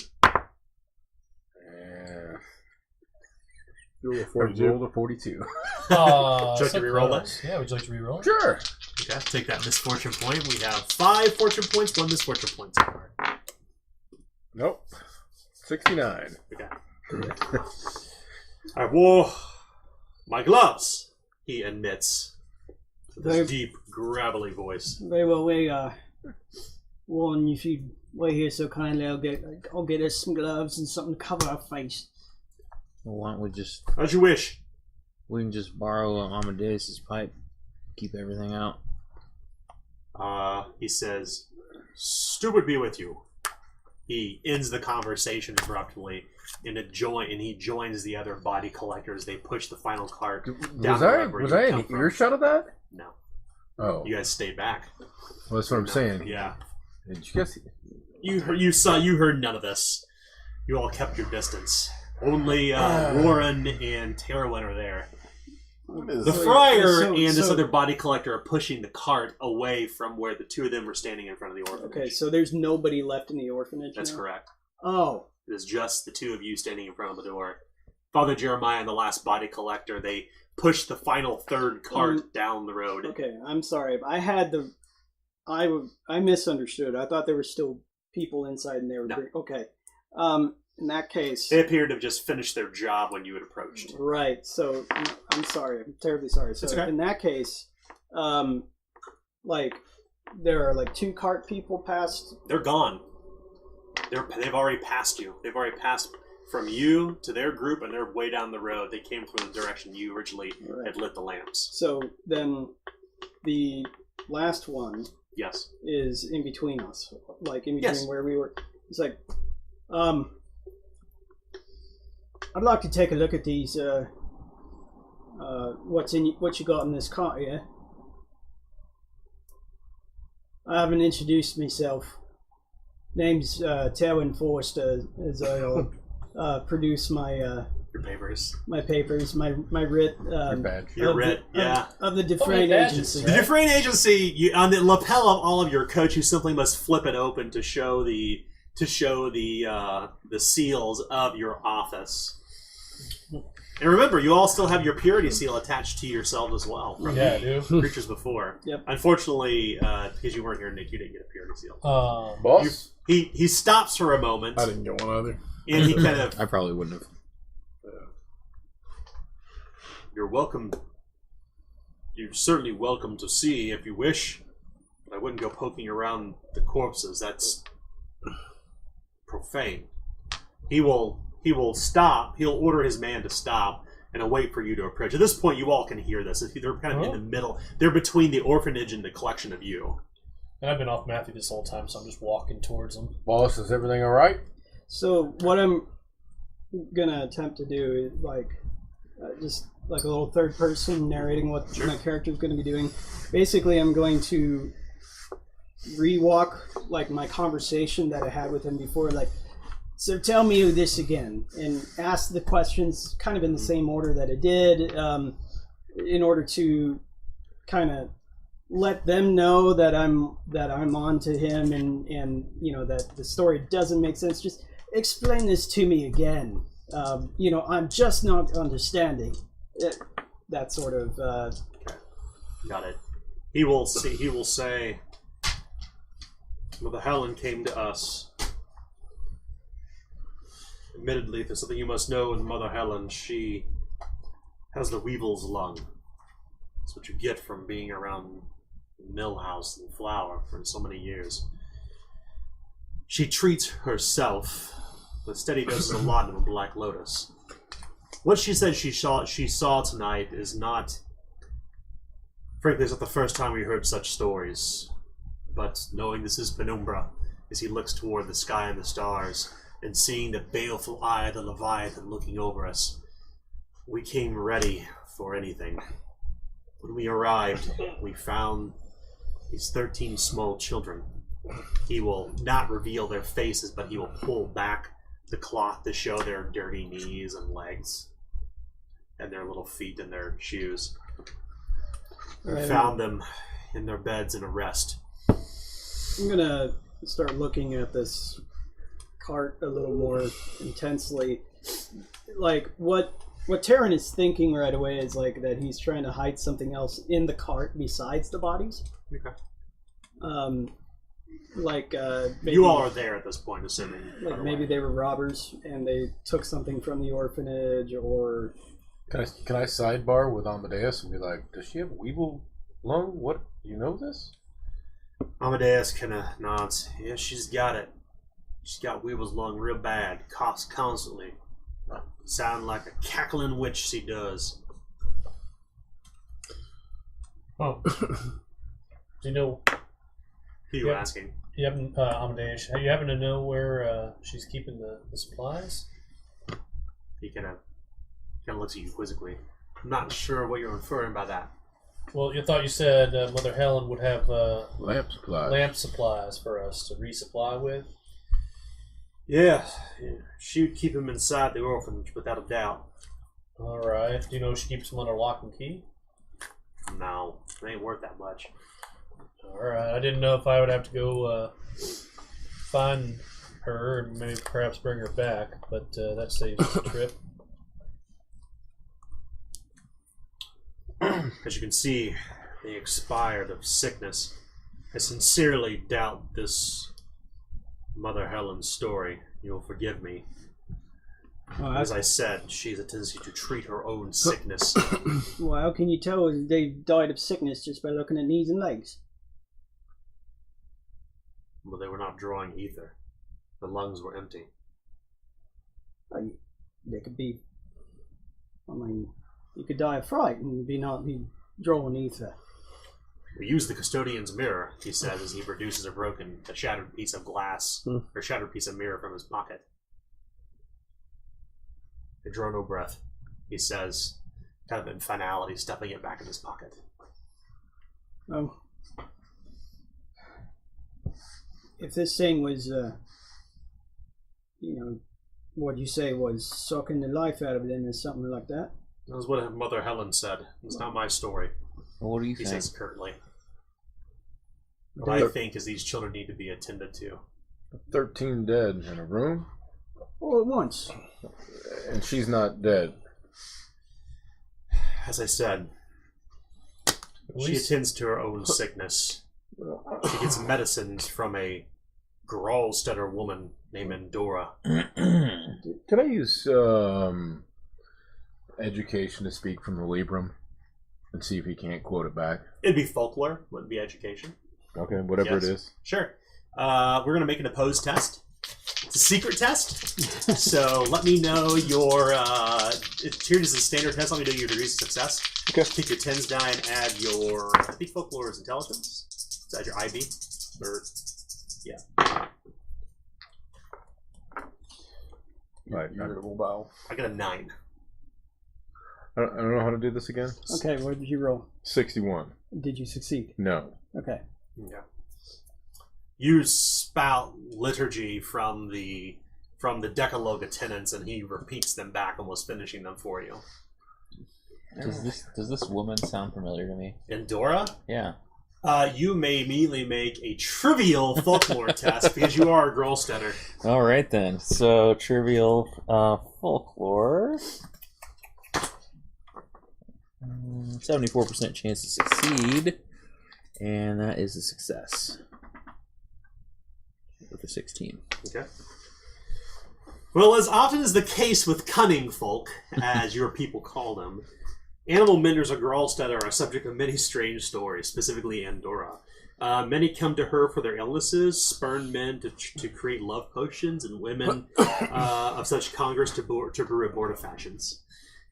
S3: And
S5: You roll a
S3: I
S5: 42.
S3: rolled a 42.
S2: Would you like to reroll
S7: close. Yeah, would you like to reroll?
S3: Sure.
S2: Okay, take that misfortune point. We have 5 fortune points, 1 misfortune point so far.
S3: Nope. 69.
S2: Okay. I wore my gloves, he admits. With
S4: Very-
S2: his deep, gravelly voice.
S4: Very well, Warren, if you wait here so kindly, I'll get us some gloves and something to cover our face.
S8: Well, why don't we just
S2: As you wish.
S8: we can just borrow Amadeus's pipe, keep everything out.
S2: He says, "Stupid be with you." He ends the conversation abruptly, and he joins the other body collectors. They push the final cart down
S3: Was
S2: the
S3: I
S2: road where
S3: was
S2: you
S3: I
S2: come
S3: in
S2: from.
S3: earshot of that?
S2: No,
S3: Oh,
S2: you guys stayed back.
S3: well, that's what I'm
S2: No.
S3: saying.
S2: Yeah,
S3: Did you guess?
S2: you heard none of this. You all kept your distance. Only Warren and Terwin are there. The friar and this other body collector are pushing the cart away from where the two of them were standing in front of the orphanage.
S4: Okay, so there's nobody left in the orphanage.
S2: That's
S4: now?
S2: correct.
S4: Oh,
S2: It is just the two of you standing in front of the door. Father Jeremiah and the last body collector, they push the final third cart down the road.
S4: okay. I'm sorry. I misunderstood. I thought there were still people inside, and they were
S2: No.
S4: okay. In that case,
S2: They appeared to have just finished their job when you had approached.
S4: right. So I'm sorry. I'm terribly sorry. So
S2: It's okay.
S4: in that case, like there are like 2 cart people past.
S2: They're gone. They've already passed you. They've already passed from you to their group, and they're way down the road. They came from the direction you originally had lit the lamps.
S4: So then the last one
S2: Yes.
S4: is in between us, like in between
S2: Yes.
S4: where we were. It's like, I'd like to take a look at these. What you got in this cart here? I haven't introduced myself. Name's Terwin Forster. As I'll produce my
S2: Your papers.
S4: my papers, my writ.
S3: Your badge.
S2: Your
S4: of
S2: writ,
S4: the-
S2: yeah.
S4: of the Defrain
S7: badges,
S4: Agency.
S2: The Defrain Agency, on the lapel of all of your coats, you simply must flip it open to show the seals of your office. And remember, you all still have your purity seal attached to yourselves as well from
S7: Yeah, I
S2: the
S7: do.
S2: creatures before.
S4: Yep.
S2: Unfortunately, because you weren't here, Nick, you didn't get a purity seal.
S3: Boss?
S2: He stops for a moment,
S5: I didn't get one either.
S2: and he kind of,
S8: I probably wouldn't have.
S2: "You're welcome. You're certainly welcome to see if you wish, but I wouldn't go poking around the corpses. That's profane." He will stop. He'll order his man to stop and wait for you to approach. At this point, you all can hear this. They're kind of in the middle. They're between the orphanage and the collection of you.
S7: And I've been off Matthew this whole time, so I'm just walking towards him.
S3: Boss, is everything all right?
S4: So what I'm gonna attempt to do is just like a little third person narrating what my character is going to be doing. Basically, I'm going to rewalk like my conversation that I had with him before. Like, so tell me this again, and ask the questions kind of in the same order that I did, in order to kind of let them know that I'm on to him, and you know that the story doesn't make sense. Just explain this to me again. You know, I'm just not understanding. That sort of.
S2: Got it. He will say, Mother Helen came to us. Admittedly, there's something you must know with Mother Helen. She has the weevil's lung. That's what you get from being around Millhouse and Flower for so many years. She treats herself with steady doses of laudanum and Black Lotus. What she said she saw tonight is not... Frankly, it's not the first time we heard such stories. But knowing this is Penumbra, as he looks toward the sky and the stars, and seeing the baleful eye of the Leviathan looking over us, we came ready for anything. When we arrived, we found these 13 small children. He will not reveal their faces, but he will pull back the cloth to show their dirty knees and legs, and their little feet and their shoes. We found them in their beds in a rest.
S4: I'm gonna start looking at this cart a little more intensely. Like, what Taryn is thinking right away is like that he's trying to hide something else in the cart besides the bodies.
S2: Okay.
S4: Maybe,
S2: You all are there at this point, assuming.
S4: like maybe they were robbers and they took something from the orphanage, or
S3: Can I sidebar with Amadeus and be like, does she have weevil lung? What? You know this?
S2: Amadeus kind of nods. Yeah, she's got it. She's got Weevil's lung real bad. Coughs constantly. Sound like a cackling witch she does.
S7: Oh. Do you know?
S2: Who you
S7: Yeah.
S2: asking?
S7: You happen, Amadeus. You happen to know where she's keeping the supplies?
S2: He kind of looks at you quizzically. I'm not sure what you're inferring by that.
S7: Well, you thought you said Mother Helen would have
S3: Lamp supplies.
S7: lamp supplies for us to resupply with.
S2: Yeah, she would keep him inside the orphanage without a doubt.
S7: All right. Do you know she keeps them under lock and key?
S2: No, it ain't worth that much.
S7: All right. I didn't know if I would have to go find her and maybe perhaps bring her back, but that saves us a trip.
S2: As you can see, they expired of sickness. I sincerely doubt this Mother Helen's story. You'll forgive me. As I said, she has a tendency to treat her own sickness.
S4: well, how can you tell they died of sickness just by looking at knees and legs?
S2: Well, they were not drawing ether. The lungs were empty.
S4: They could be. I mean, you could die of fright and not be drawing ether.
S2: We use the custodian's mirror, he says as he produces a shattered piece of glass, or shattered piece of mirror from his pocket. I draw no breath, he says, kind of in finality, stuffing it back in his pocket.
S4: Oh. If this thing was, what you say was sucking the life out of them or something like that.
S2: That was what Mother Helen said. It's not my story,
S6: What do you
S2: he
S6: think?
S2: says curtly. What I think is these children need to be attended to.
S3: 13 dead in a room,
S4: All at once.
S3: and she's not dead.
S2: As I said, she attends to her own sickness. She gets medicines from a Gralstetter woman named Endora.
S3: Can I use education to speak from the Librum and see if he can't quote it back?
S2: It'd be folklore, wouldn't be education.
S3: Okay, whatever
S2: Yes.
S3: it is.
S2: Sure. We're going to make an opposed test. It's a secret test. So let me know your... here is a standard test. Let me know your degrees of success.
S3: Okay.
S2: Take your 10s die and add your... I think folklore is intelligence. So add your IB. Or... Yeah.
S3: Right.
S5: Irritable bowel.
S2: I got a 9.
S3: I don't know how to do this again.
S4: Okay, what did you roll?
S3: 61.
S4: Did you succeed?
S3: No.
S4: Okay.
S2: Yeah. You spout liturgy from the Decalogue of tenets, and he repeats them back, almost finishing them for you.
S6: Does this woman sound familiar to me?
S2: Endora?
S6: Yeah.
S2: You may immediately make a trivial folklore test because you are a Gralstetter.
S6: All right then. So trivial folklore. 74% chance to succeed, and that is a success with a 16.
S2: Okay. Well, as often is the case with cunning folk, as your people call them, animal menders of Gralstetter are subject of many strange stories, specifically Endora. Many come to her for their illnesses, spurn men to create love potions, and women of such congress to brew abortifacients.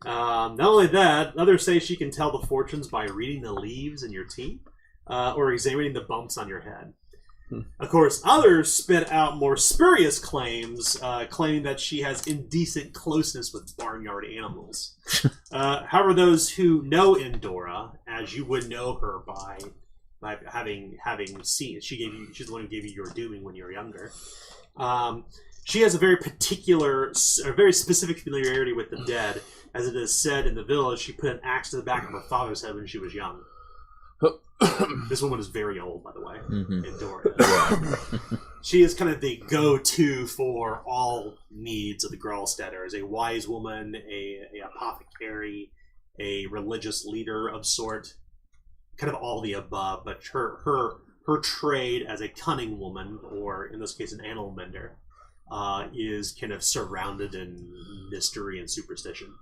S2: Not only that, others say she can tell the fortunes by reading the leaves in your tea, or examining the bumps on your head. Of course, others spit out more spurious claims, claiming that she has indecent closeness with barnyard animals. However, those who know Endora, as you would know her by having seen, she's the one who gave you your dooming when you were younger. She has a very very specific familiarity with the dead. As it is said in the village, she put an axe to the back of her father's head when she was young. This woman is very old, by the way. Endora. She is kind of the go-to for all needs of the Gralsteaders. A wise woman, a apothecary, a religious leader of sort, kind of all the above. But her trade as a cunning woman, or in this case an animal mender, is kind of surrounded in mystery and superstition.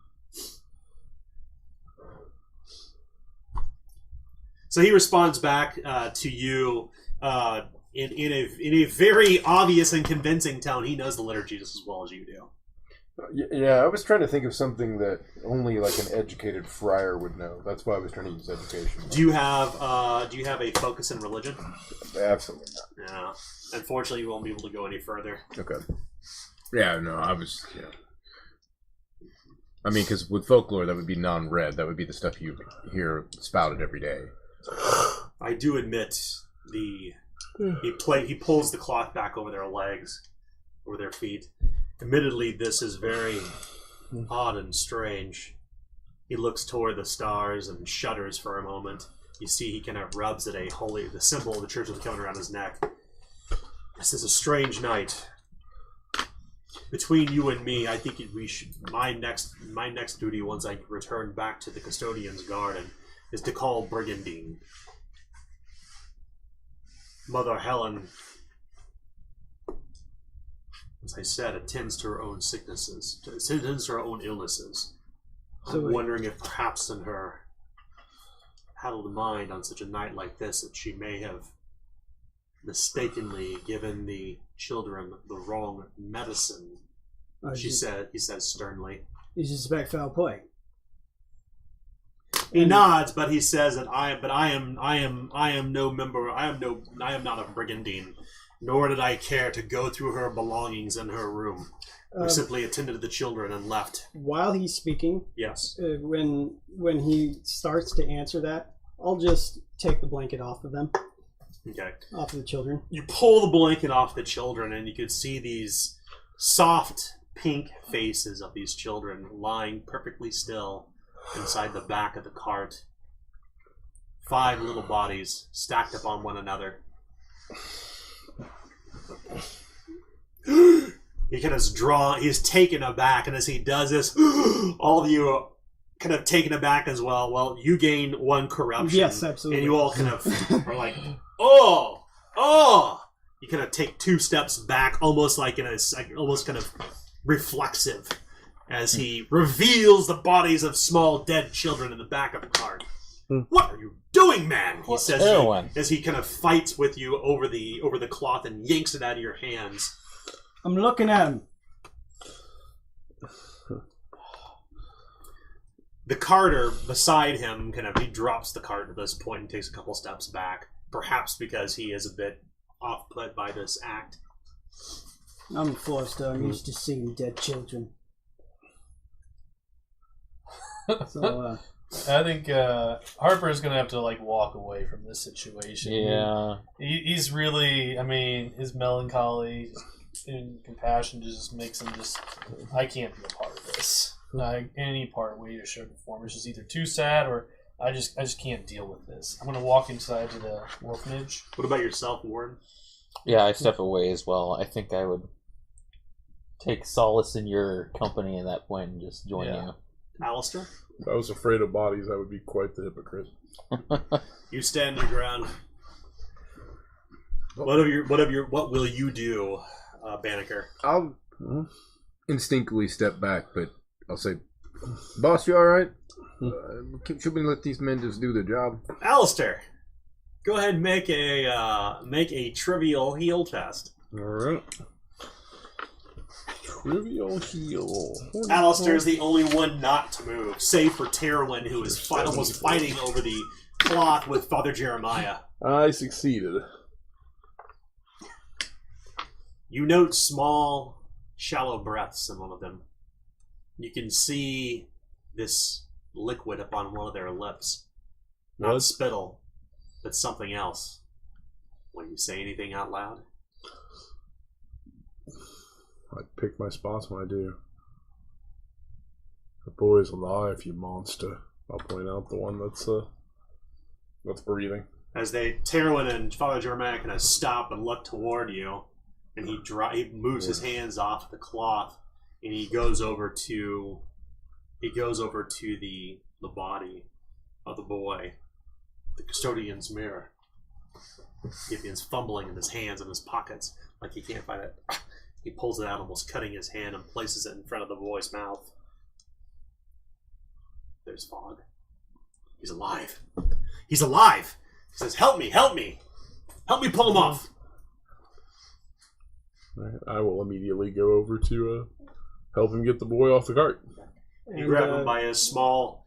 S2: So he responds back to you in a very obvious and convincing tone. He knows the liturgy just as well as you do.
S3: Yeah, I was trying to think of something that only like an educated friar would know. That's why I was trying to use education.
S2: Do you have a focus in religion?
S3: Absolutely not.
S2: No. Unfortunately, you won't be able to go any further.
S9: Okay. Yeah, no, I was. Yeah. I mean, because with folklore, that would be non-read. That would be the stuff you hear spouted every day.
S2: I do admit he pulls the cloth back over their legs, over their feet. Admittedly, this is very odd and strange. He looks toward the stars and shudders for a moment. You see he kind of rubs at the symbol of the Church of the Covenant around his neck. This is a strange night. Between you and me, I think we should. My next duty, once I return back to the custodian's garden, is to call Brigandine. Mother Helen, as I said, attends to her own sicknesses, attends to her own illnesses. I'm wondering if perhaps in her addled mind on such a night like this, that she may have mistakenly given the children the wrong medicine. He says sternly.
S4: You suspect foul play.
S2: He nods, but he says that I am no member. I am not a brigandine, nor did I care to go through her belongings in her room. We simply attended to the children and left.
S4: While he's speaking,
S2: yes.
S4: When he starts to answer that, I'll just take the blanket off of them.
S2: Okay.
S4: Off of the children.
S2: You pull the blanket off the children, and you can see these soft pink faces of these children lying perfectly still inside the back of the cart. 5 little bodies stacked upon one another. He kind of he's taken aback, and as he does this, all of you are kind of taken aback as well. Well, you gain 1 corruption.
S4: Yes, absolutely.
S2: And you all kind of are like, oh! You kind of take 2 steps back, almost like almost kind of reflexive, as he reveals the bodies of small dead children in the back of the cart. What are you doing, man? He says as he kind of fights with you over the cloth and yanks it out of your hands.
S4: I'm looking at him.
S2: The carter beside him he drops the cart at this point and takes a couple steps back, perhaps because he is a bit off-put by this act.
S4: I'm Forster. I'm used to seeing dead children. So,
S7: I think Harper is going to have to walk away from this situation.
S6: Yeah.
S7: He's really, his melancholy and compassion just makes him I can't be a part of this. Any part way to show performance is either too sad or I just can't deal with this. I'm going to walk inside to the orphanage.
S2: What about yourself, Warren?
S6: Yeah, I step away as well. I think I would take solace in your company at that point and just join you.
S2: Alistair?
S5: If I was afraid of bodies, I would be quite the hypocrite.
S2: You stand your ground. What will you do, Banneker?
S9: I'll instinctively step back, but I'll say, "Boss, you all right? Should we let these men just do their job?"
S2: Alistair, go ahead and make a trivial heal test.
S5: All right. Trivial heal.
S2: Alistair is the only one not to move, save for Terwin, who is almost fighting over the cloth with Father Jeremiah.
S5: I succeeded.
S2: You note small, shallow breaths in one of them. You can see this liquid upon one of their lips. Not
S5: What?
S2: spittle, but something else. Will you say anything out loud?
S5: I pick my spots when I do. The boy's alive, you monster. I'll point out the one that's breathing.
S2: As Terwin and Father Jeremiah kind of stop and look toward you, and he moves his hands off the cloth, and he goes over to the body of the boy, the custodian's mirror. He begins fumbling in his hands and his pockets like he can't find it. He pulls it out, almost cutting his hand, and places it in front of the boy's mouth. There's fog. He's alive. He's alive! He says, help me, help me! Help me pull him off!
S5: Right, I will immediately go over to help him get the boy off the cart.
S2: You grab him by his small,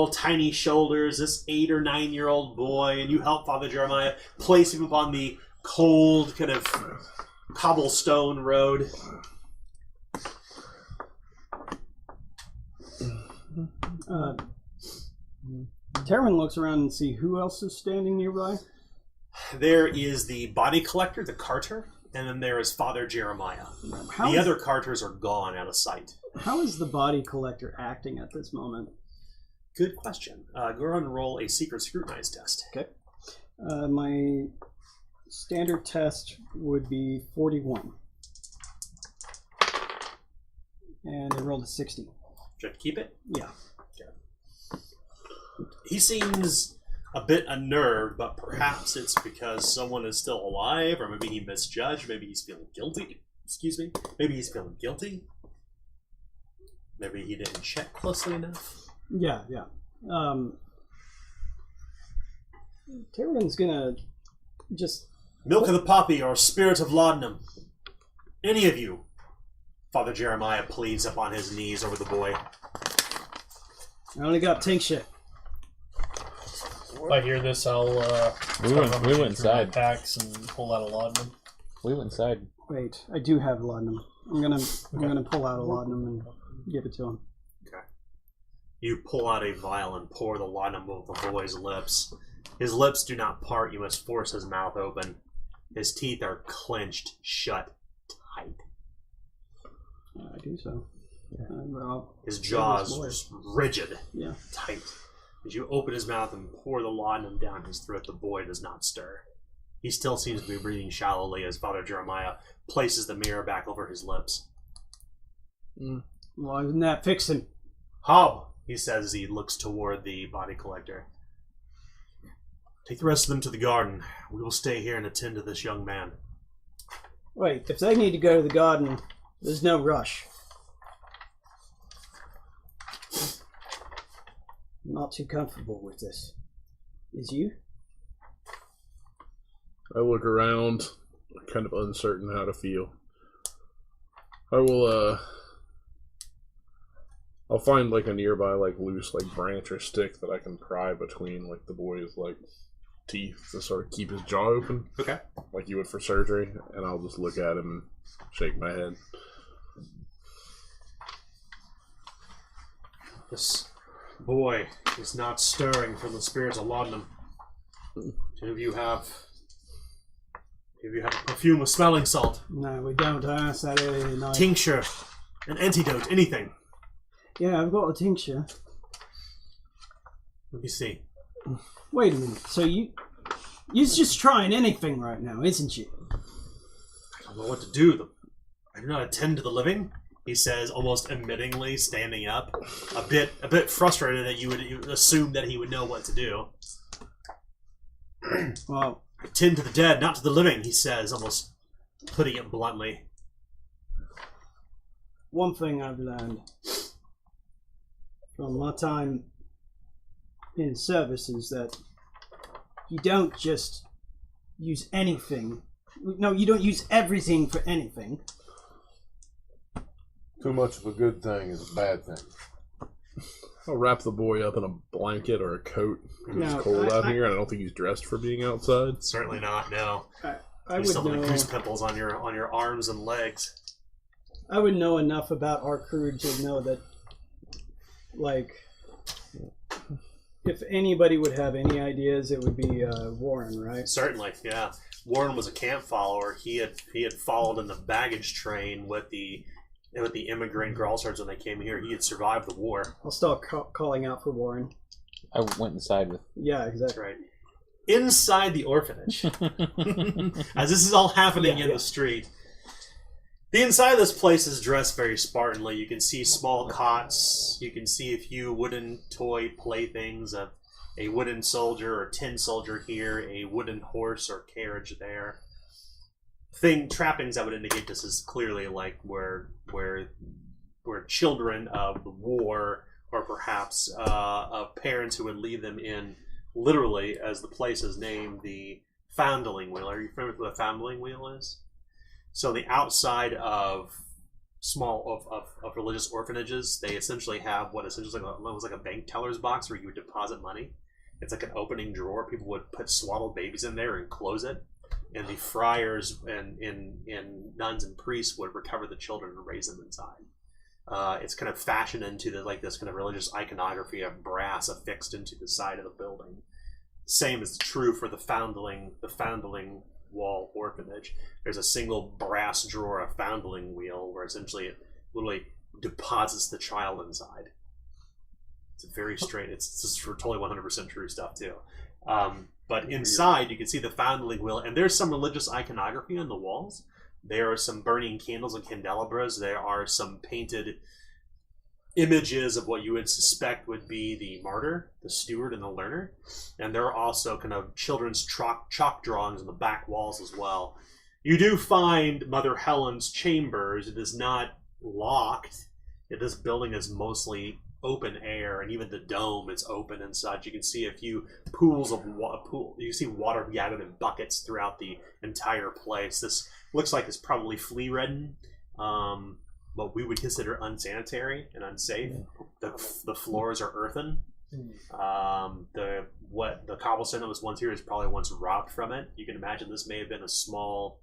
S2: tiny shoulders, this 8 or 9 year old boy, and you help Father Jeremiah place him upon the cold, kind of cobblestone road.
S4: Terwin looks around and see who else is standing nearby.
S2: There is the body collector, the carter, and then there is Father Jeremiah. The other carters are gone out of sight.
S4: How is the body collector acting at this moment?
S2: Good question. Go ahead and roll a secret scrutinize test.
S4: Okay. My standard test would be 41. And I rolled a 60.
S2: Should I keep it?
S4: Yeah.
S2: Okay. He seems a bit unnerved, but perhaps it's because someone is still alive, or maybe he misjudged, maybe he's feeling guilty. Excuse me. Maybe he's feeling guilty. Maybe he didn't check closely enough.
S4: Yeah. Terwin's gonna just...
S2: Milk of the poppy or spirit of laudanum. Any of you. Father Jeremiah pleads up on his knees over the boy.
S4: I only got tincture.
S7: If I hear this, I'll
S6: We went inside.
S7: packs and pull out a laudanum.
S6: We went inside.
S4: Wait, I do have laudanum. I'm gonna pull out a laudanum and give it to him.
S2: Okay. You pull out a vial and pour the laudanum over the boy's lips. His lips do not part. You must force his mouth open. His teeth are clenched shut tight.
S4: I do so. Yeah.
S2: His jaws just rigid,
S4: Yeah.
S2: tight. As you open his mouth and pour the laudanum down his throat, the boy does not stir. He still seems to be breathing shallowly as Father Jeremiah places the mirror back over his lips.
S4: Why wouldn't that fix him?
S2: Hob, he says as he looks toward the body collector. Take the rest of them to the garden. We will stay here and attend to this young man.
S4: Wait, if they need to go to the garden, there's no rush. I'm not too comfortable with this. Is you?
S5: I look around, kind of uncertain how to feel. I will, I'll find like a nearby, like loose, like branch or stick that I can pry between like the boy's like teeth to sort of keep his jaw open.
S2: Okay.
S5: Like you would for surgery, and I'll just look at him and shake my head.
S2: This boy is not stirring from the spirits of laudanum. Do you have a perfume of smelling salt?
S4: No, we don't. I asked that earlier tonight.
S2: Tincture, an antidote, anything.
S4: Yeah, I've got a tincture.
S2: Let me see.
S4: Wait a minute. So you're just trying anything right now, isn't you?
S2: I don't know what to do. I do not attend to the living, he says, almost admittingly, standing up, a bit frustrated that you would assume that he would know what to do.
S4: Well,
S2: I tend to the dead, not to the living, he says, almost putting it bluntly.
S4: one thing I've learned from my time in service is that you don't just use anything. No, you don't use everything for anything.
S3: Too much of a good thing is a bad thing.
S5: I'll wrap the boy up in a blanket or a coat. It's cold out here, and I don't think he's dressed for being outside.
S2: Certainly not, no.
S4: I
S2: You
S4: would
S2: still have
S4: know.
S2: the goose pimples on your arms and legs.
S4: I would know enough about our crew to know that, like, if anybody would have any ideas, it would be Warren, right?
S2: Certainly, yeah. Warren was a camp follower. He had followed in the baggage train with the immigrant Gralsards when they came here. He had survived the war.
S4: I'll start calling out for Warren.
S6: I went inside with.
S4: Yeah,
S2: That's
S4: exactly.
S2: right. Inside the orphanage, as this is all happening in the street, The inside of this place is dressed very spartanly. You can see small cots. You can see a few wooden toy playthings of a wooden soldier or tin soldier here, a wooden horse or carriage there. Trappings that would indicate this is clearly like where children of the war, or perhaps of parents who would leave them in, literally, as the place is named, the foundling wheel. Are you familiar with what a foundling wheel is? So the outside of religious orphanages, they essentially have what essentially was like a bank teller's box where you would deposit money. It's like an opening drawer. People would put swaddled babies in there and close it, and the friars and nuns and priests would recover the children and raise them inside. It's kind of fashioned into this kind of religious iconography of brass affixed into the side of the building. Same is true for the foundling wall orphanage. There's a single brass drawer, a foundling wheel, where essentially it literally deposits the child inside. It's very straight. It's just for totally 100% true stuff too. But inside you can see the foundling wheel, and there's some religious iconography on the walls. There are some burning candles and candelabras. There are some painted images of what you would suspect would be the martyr, the steward, and the learner. And there are also kind of children's chalk drawings on the back walls as well. You do find Mother Helen's chambers. It is not locked. This building is mostly open air, and even the dome is open and such. You can see a few pools of you can see water gathered in buckets throughout the entire place. This looks like it's probably flea-ridden. What we would consider unsanitary and unsafe. The floors are earthen. The cobblestone that was once here is probably once robbed from it. You can imagine this may have been a small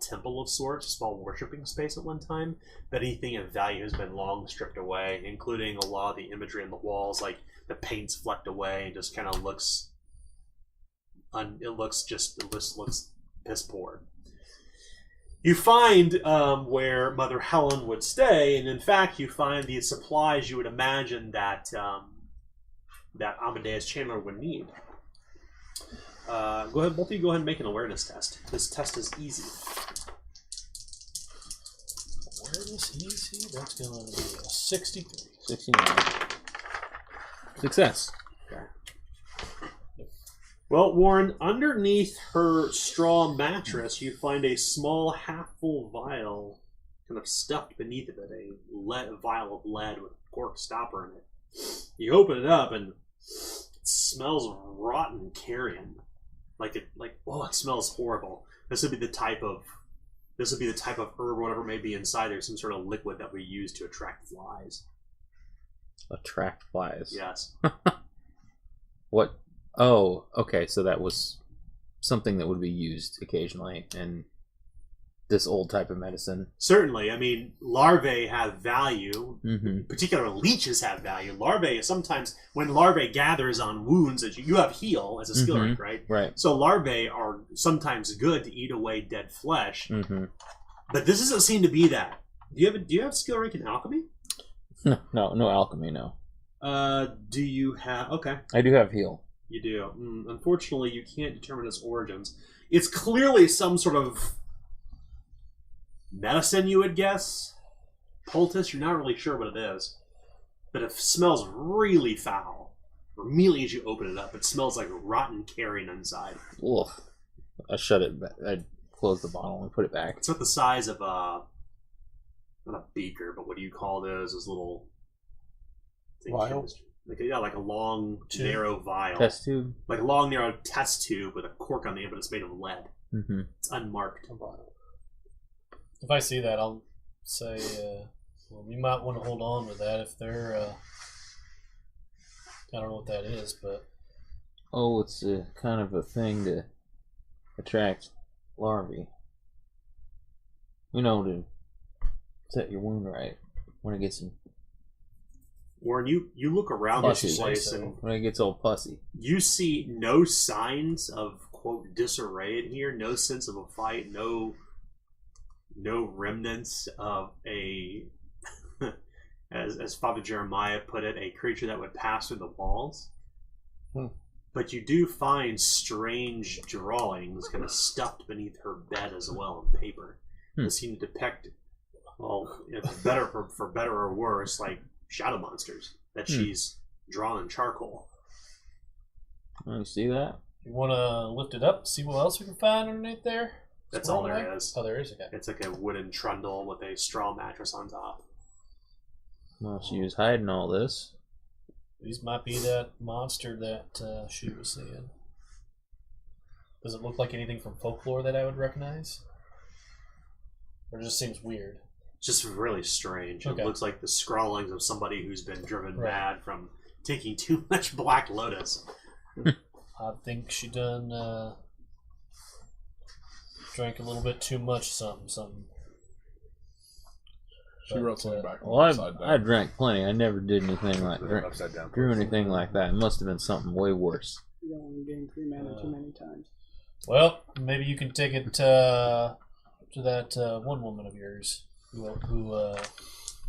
S2: temple of sorts, a small worshipping space at one time. But anything of value has been long stripped away, including a lot of the imagery on the walls, like the paint's flecked away and just kind of looks piss poor. You find where Mother Helen would stay, and in fact, you find the supplies you would imagine that Amadeus Chandler would need. Go ahead, both of you. Go ahead and make an awareness test. This test is easy.
S7: Awareness easy. That's going to be a 63.
S8: 69. Success.
S2: Okay. Well, Warren, underneath her straw mattress, you find a small half-full vial, kind of stuffed beneath of it, a vial of lead with a cork stopper in it. You open it up, and it smells rotten carrion. It smells horrible. This would be the type of herb, whatever may be inside there, some sort of liquid that we use to attract flies.
S8: Attract flies.
S2: Yes.
S8: What? Oh, okay. So that was something that would be used occasionally in this old type of medicine.
S2: Certainly. I mean, larvae have value.
S8: Mm-hmm.
S2: Particular leeches have value. Larvae, sometimes when larvae gathers on wounds, you have heal as a skill rank, right?
S8: Right.
S2: So larvae are sometimes good to eat away dead flesh.
S8: Mm-hmm.
S2: But this doesn't seem to be that. Do you have skill rank in alchemy?
S8: No alchemy, no.
S2: Do you have... Okay.
S8: I do have heal.
S2: You do. Unfortunately, you can't determine its origins. It's clearly some sort of medicine, you would guess. Poultice, you're not really sure what it is. But it smells really foul. Immediately as you open it up, it smells like rotten carrion inside.
S8: Ugh. I shut it back. I close the bottle and put it back.
S2: It's not the size of not a beaker, but what do you call those? Those little...
S4: Vial?
S2: Like a long, narrow vial.
S8: Test tube?
S2: Like a long, narrow test tube with a cork on the end, but it's made of lead.
S8: Mm-hmm.
S2: It's unmarked.
S7: If I see that, I'll say, well, you might want to hold on to that if they're, I don't know what that is, but...
S8: Oh, it's a kind of a thing to attract larvae. To set your wound right when it gets in.
S2: Warren, you look around this place and
S8: when it gets all pussy,
S2: you see no signs of, quote, disarray in here, no sense of a fight, no remnants of a, as Father Jeremiah put it, a creature that would pass through the walls. But you do find strange drawings kind of stuffed beneath her bed as well in paper. They seem to depict, well, for better or worse, like shadow monsters that she's drawn in charcoal.
S8: Oh, you see that?
S7: You want to lift it up, see what else we can find underneath there?
S2: That's all there is.
S7: Oh, there is? Okay.
S2: It's like a wooden trundle with a straw mattress on top.
S8: Well, she was hiding all this.
S7: These might be that monster that she was seeing. Does it look like anything from folklore that I would recognize? Or it just seems weird?
S2: It's just really strange.
S7: Okay.
S2: It looks like the scrawlings of somebody who's been driven mad from taking too much Black Lotus.
S7: I think she done drank a little bit too much something.
S5: She wrote something back on
S8: Well,
S5: the upside down.
S8: I drank plenty. I never did anything like
S9: Upside down.
S8: drew anything like that. It must have been something way worse.
S4: You don't want to gain 3 mana too many times.
S7: Well, maybe you can take it to that one woman of yours who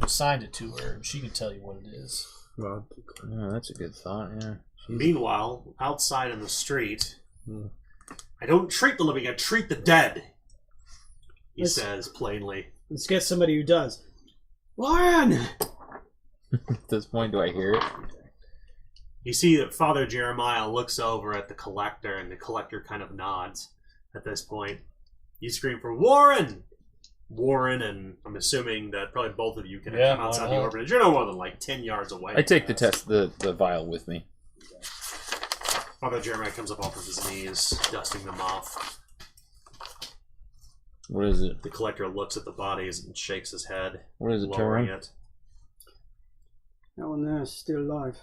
S7: assigned it to her, and she can tell you what it is.
S5: Well,
S8: Oh, that's a good thought. Yeah.
S2: Meanwhile, outside in the street, I don't treat the living, I treat the dead, he says plainly.
S4: Let's get somebody who does. Warren!
S8: At this point, do I hear it?
S2: You see that Father Jeremiah looks over at the collector, and the collector kind of nods at this point. You scream for Warren! Warren, and I'm assuming that probably both of you can come outside the orphanage. You're no more than like 10 yards away.
S8: I take the vial with me.
S2: Father Jeremiah comes up off of his knees, dusting them off.
S8: What is it?
S2: The collector looks at the bodies and shakes his head,
S8: What is it,
S2: lowering
S8: Tyrone?
S2: it.
S4: That one there is still alive.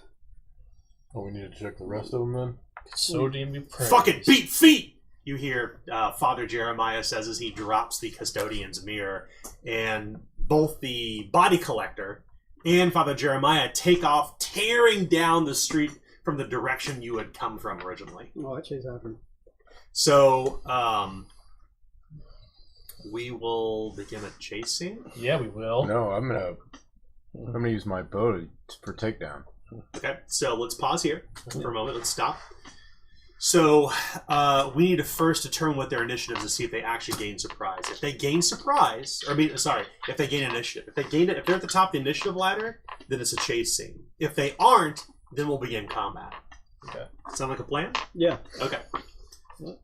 S5: oh, we need to check the rest of them then?
S7: Sodium be praised.
S2: Fucking beat feet! You hear Father Jeremiah says as he drops the custodian's mirror, and both the body collector and Father Jeremiah take off, tearing down the street from the direction you had come from originally.
S4: Oh, I chase after him.
S2: So, we will begin a chase scene.
S7: Yeah, we will.
S9: No, I'm gonna use my bow for takedown.
S2: Okay, so let's pause here for a moment. Let's stop. So we need to first determine what their initiative is to see if they actually gain surprise. If they gain surprise, if they gain initiative. If they're at the top of the initiative ladder, then it's a chase scene. If they aren't, then we'll begin combat.
S7: Okay.
S2: Sound like a plan?
S4: Yeah.
S2: Okay.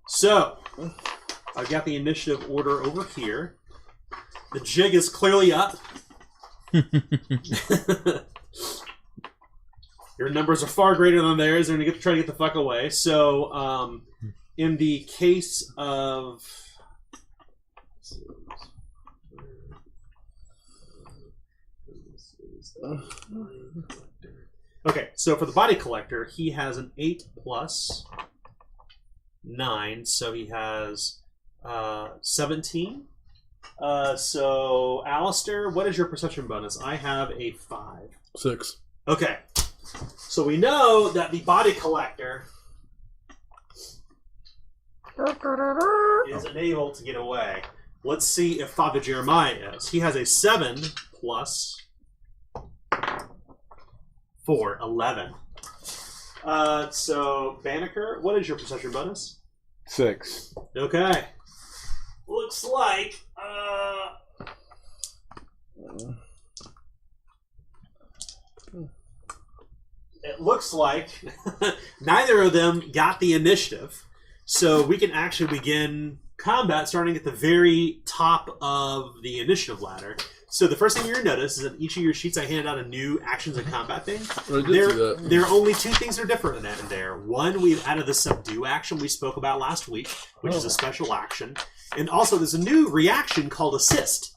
S2: So I've got the initiative order over here. The jig is clearly up. Your numbers are far greater than theirs. They're going to try to get the fuck away. So, in the case of... Okay, so for the body collector, he has an 8 plus 9, so he has 17. So, Alistair, what is your perception bonus? I have a 5.
S5: 6.
S2: Okay. So we know that the body collector is unable to get away. Let's see if Father Jeremiah is. He has a 7 plus 4, 11. So, Banneker, what is your perception bonus?
S9: 6.
S2: Okay. Looks like, it looks like neither of them got the initiative, so we can actually begin combat starting at the very top of the initiative ladder. So the first thing you're going to notice is that each of your sheets I handed out a new actions and combat thing.
S5: I did see that.
S2: There are only 2 things that are different in there. One, we've added the subdue action we spoke about last week, which is a special action. And also there's a new reaction called assist,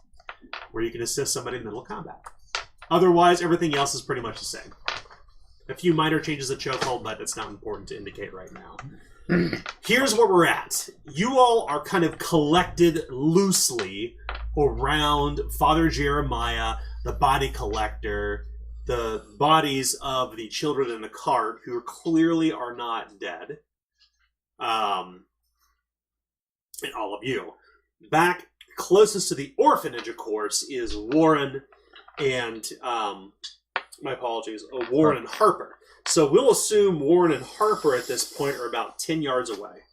S2: where you can assist somebody in the middle of combat. Otherwise, everything else is pretty much the same. A few minor changes to chokehold, but it's not important to indicate right now. Here's where we're at. You all are kind of collected loosely around Father Jeremiah, the body collector, the bodies of the children in the cart who clearly are not dead. And all of you. Back closest to the orphanage, of course, is Warren and... my apologies, Warren and Harper. So we'll assume Warren and Harper at this point are about 10 yards away.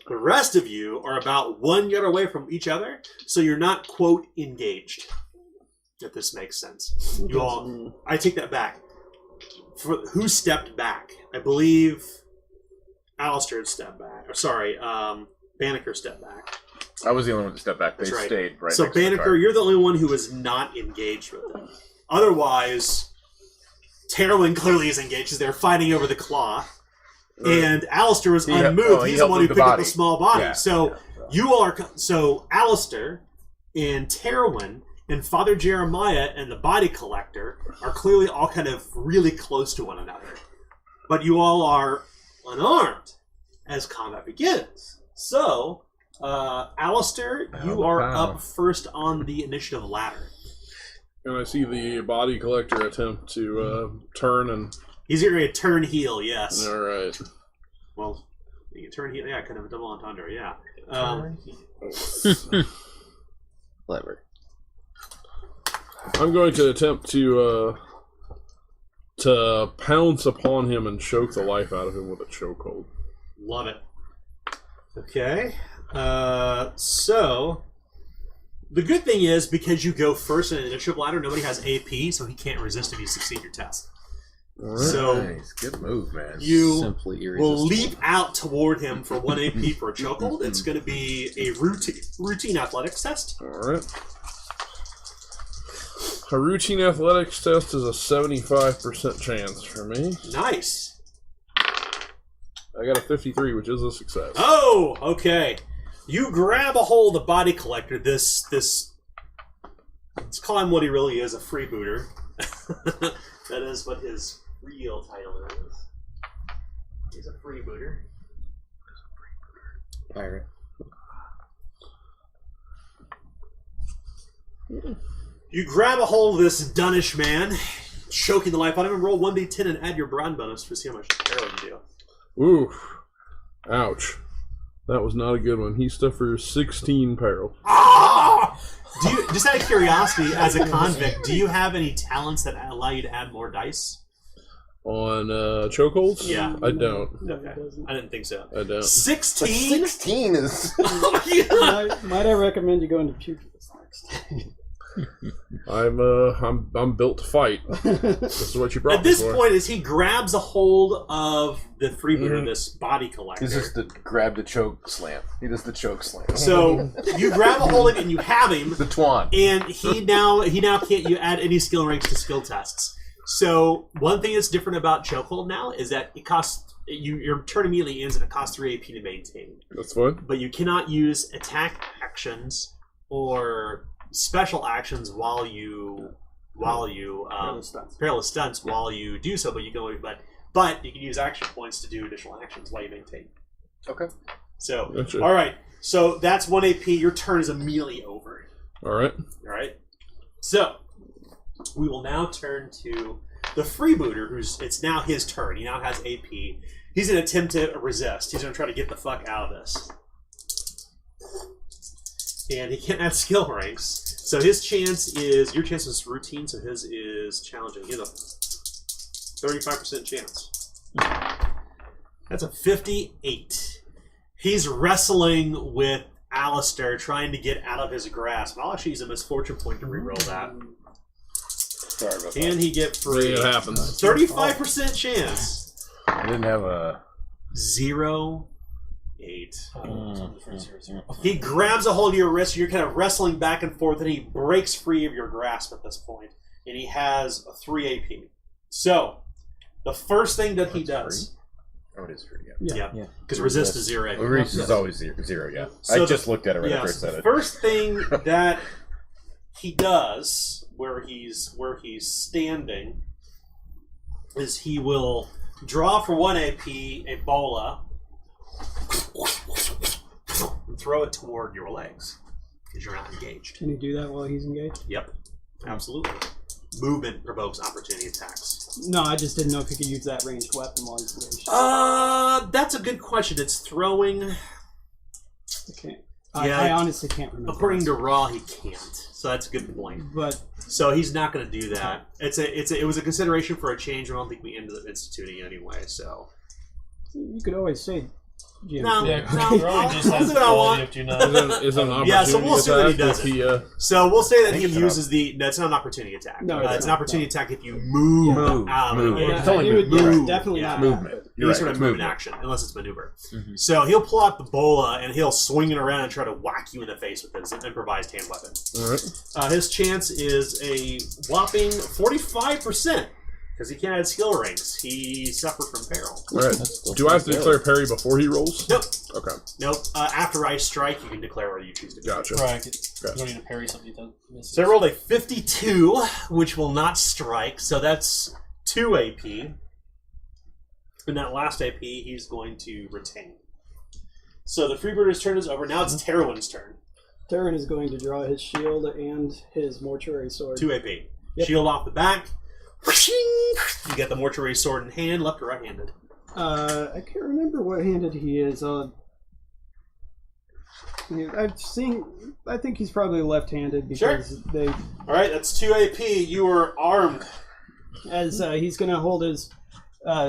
S2: The rest of you are about 1 yard away from each other, so you're not, quote, engaged. If this makes sense. You all, I take that back. Who stepped back? I believe Alistair stepped back. Or sorry, Banneker stepped back.
S9: I was the only one to step back. They
S2: That's right.
S9: stayed right
S2: So
S9: next to the
S2: Banneker,
S9: car.
S2: you're the only one who is not engaged with them. Otherwise, Terwin clearly is engaged because they're fighting over the claw. And Alistair was unmoved. He's the one who picked up the small body. You all are... So Alistair and Terwin and Father Jeremiah and the body collector are clearly all kind of really close to one another. But you all are unarmed as combat begins. So, Alistair, you are up first on the initiative ladder.
S5: And I see the body collector attempt to turn and...
S2: He's going to turn heel, yes.
S5: All right.
S2: Well, you can turn heel, yeah, kind of a double entendre, yeah.
S8: Clever.
S5: I'm going to attempt to pounce upon him and choke the life out of him with a chokehold.
S2: Love it. Okay. So, the good thing is, because you go first in an initiative ladder, nobody has AP, so he can't resist if you succeed your test.
S5: Right.
S2: So,
S9: nice. Good move, man.
S2: You
S8: Simply
S2: will
S8: irresistible.
S2: leap out toward him for 1 AP for a chokehold. It's going to be a routine athletics test.
S5: All right. A routine athletics test is a 75% chance for me.
S2: Nice.
S5: I got a 53, which is a success.
S2: Oh, okay. You grab a hold of the body collector. This let's call him what he really is, a freebooter. That is what his real title is. He's a freebooter.
S8: Pirate.
S2: You grab a hold of this Dunish man, choking the life out of him. Roll 1d10 and add your brawn bonus to see how much arrow you do.
S5: Ooh. Ouch. That was not a good one. He suffers 16 peril.
S2: Ah! Do you, just out of curiosity, as a convict, do you have any talents that allow you to add more dice?
S5: On chokeholds?
S2: Yeah.
S5: I don't.
S2: Okay. I didn't think so.
S5: I don't.
S2: 16?
S3: 16 is...
S2: Oh, yeah.
S4: Might I recommend you go into pugilist next?
S5: I'm built to fight. This is what you brought
S2: At this
S5: me for.
S2: point, as he grabs a hold of the freebooter, this body collector.
S3: He's just the grab the choke slam. He does the choke slam.
S2: So you grab a hold of him and you have him,
S3: The Twan.
S2: and he now can't you add any skill ranks to skill tests. So one thing that's different about chokehold now is that it costs your turn immediately ends and it costs 3 AP to maintain.
S5: That's fine.
S2: But you cannot use attack actions or special actions while you perilous stunts while you do so. But you can only, but you can use action points to do additional actions while you maintain.
S3: Okay.
S2: So
S5: Gotcha.
S2: all right, so that's 1 AP. Your turn is immediately over.
S5: All right.
S2: All right. So we will now turn to the freebooter, it's now his turn. He now has AP. He's going to attempt to resist. He's going to try to get the fuck out of this. And he can't add skill ranks. So his chance is, your chance is routine, so his is challenging. He has a 35% chance. That's a 58. He's wrestling with Alistair, trying to get out of his grasp. I'll actually use a misfortune point to reroll that.
S3: Sorry about that.
S2: Can he get free?
S5: It happens.
S2: 35% chance.
S3: I didn't have a...
S2: 0, 8. He grabs a hold of your wrist, and you're kind of wrestling back and forth, and he breaks free of your grasp at this point, and he has a 3 AP. So, the first thing that he does...
S3: Oh, it is free,
S2: Yeah. Because resist is 0 AP.
S3: Resist is always zero, yeah.
S2: So
S3: I just looked at it right
S2: yes,
S3: after I said
S2: the
S3: it.
S2: first thing that he does, where he's standing, is he will draw for 1 AP a bola and throw it toward your legs because you're not engaged.
S4: Can you do that while he's engaged?
S2: Yep, absolutely. Movement provokes opportunity attacks.
S4: No, I just didn't know if he could use that ranged weapon while he's engaged.
S2: That's a good question. It's throwing.
S4: I can't.
S2: Yeah,
S4: I honestly can't remember.
S2: According to Raw, he can't. So that's a good point.
S4: But
S2: So he's not going to do that. It was a consideration for a change. I don't think we ended up instituting anyway. So
S4: you could always say GM.
S2: No.
S7: Yeah,
S2: No,
S7: Rowan just
S2: I'll
S7: has
S2: do
S7: the
S2: what I
S7: quality
S2: want.
S7: of 2/9.
S5: Is an opportunity
S2: Yeah, so we'll see what he
S5: attack
S2: does.
S5: if he,
S2: So we'll say that he
S3: Think it's
S2: uses the. No, it's not an opportunity attack.
S4: No,
S2: it's
S4: it's
S2: an
S4: not.
S2: opportunity attack if you move.
S9: Move.
S4: Yeah,
S9: It's only
S4: I knew it-
S9: movement.
S4: yeah,
S2: Move.
S4: it's definitely
S2: Yeah.
S4: not
S9: Movement.
S4: that,
S2: Any
S9: You're
S2: sort
S9: right,
S2: of movement
S9: movement.
S2: action, unless it's maneuver.
S8: Mhm.
S2: So he'll pull out the bola and he'll swing it around and try to whack you in the face with his improvised hand weapon.
S5: all right.
S2: His chance is a whopping 45%. Because he can't add skill ranks. He suffered from peril.
S5: All right. Do I have to declare parry before he rolls?
S2: Nope.
S5: Okay.
S2: Nope. After I strike, you can declare whether you choose to.
S5: Gotcha.
S7: Right. You don't need to parry something that misses.
S2: So I rolled a 52, which will not strike. So that's 2 AP. And that last AP, he's going to retain. So the freebooter's turn is over. Now it's Terwin's turn.
S4: Terran is going to draw his shield and his mortuary sword.
S2: 2 AP.
S4: Yep.
S2: Shield off the back. You get the mortuary sword in hand, left or right-handed.
S4: I can't remember what handed he is. I've seen. I think he's probably left-handed because they.
S2: All right, that's 2 AP. You are armed.
S4: As he's going to hold his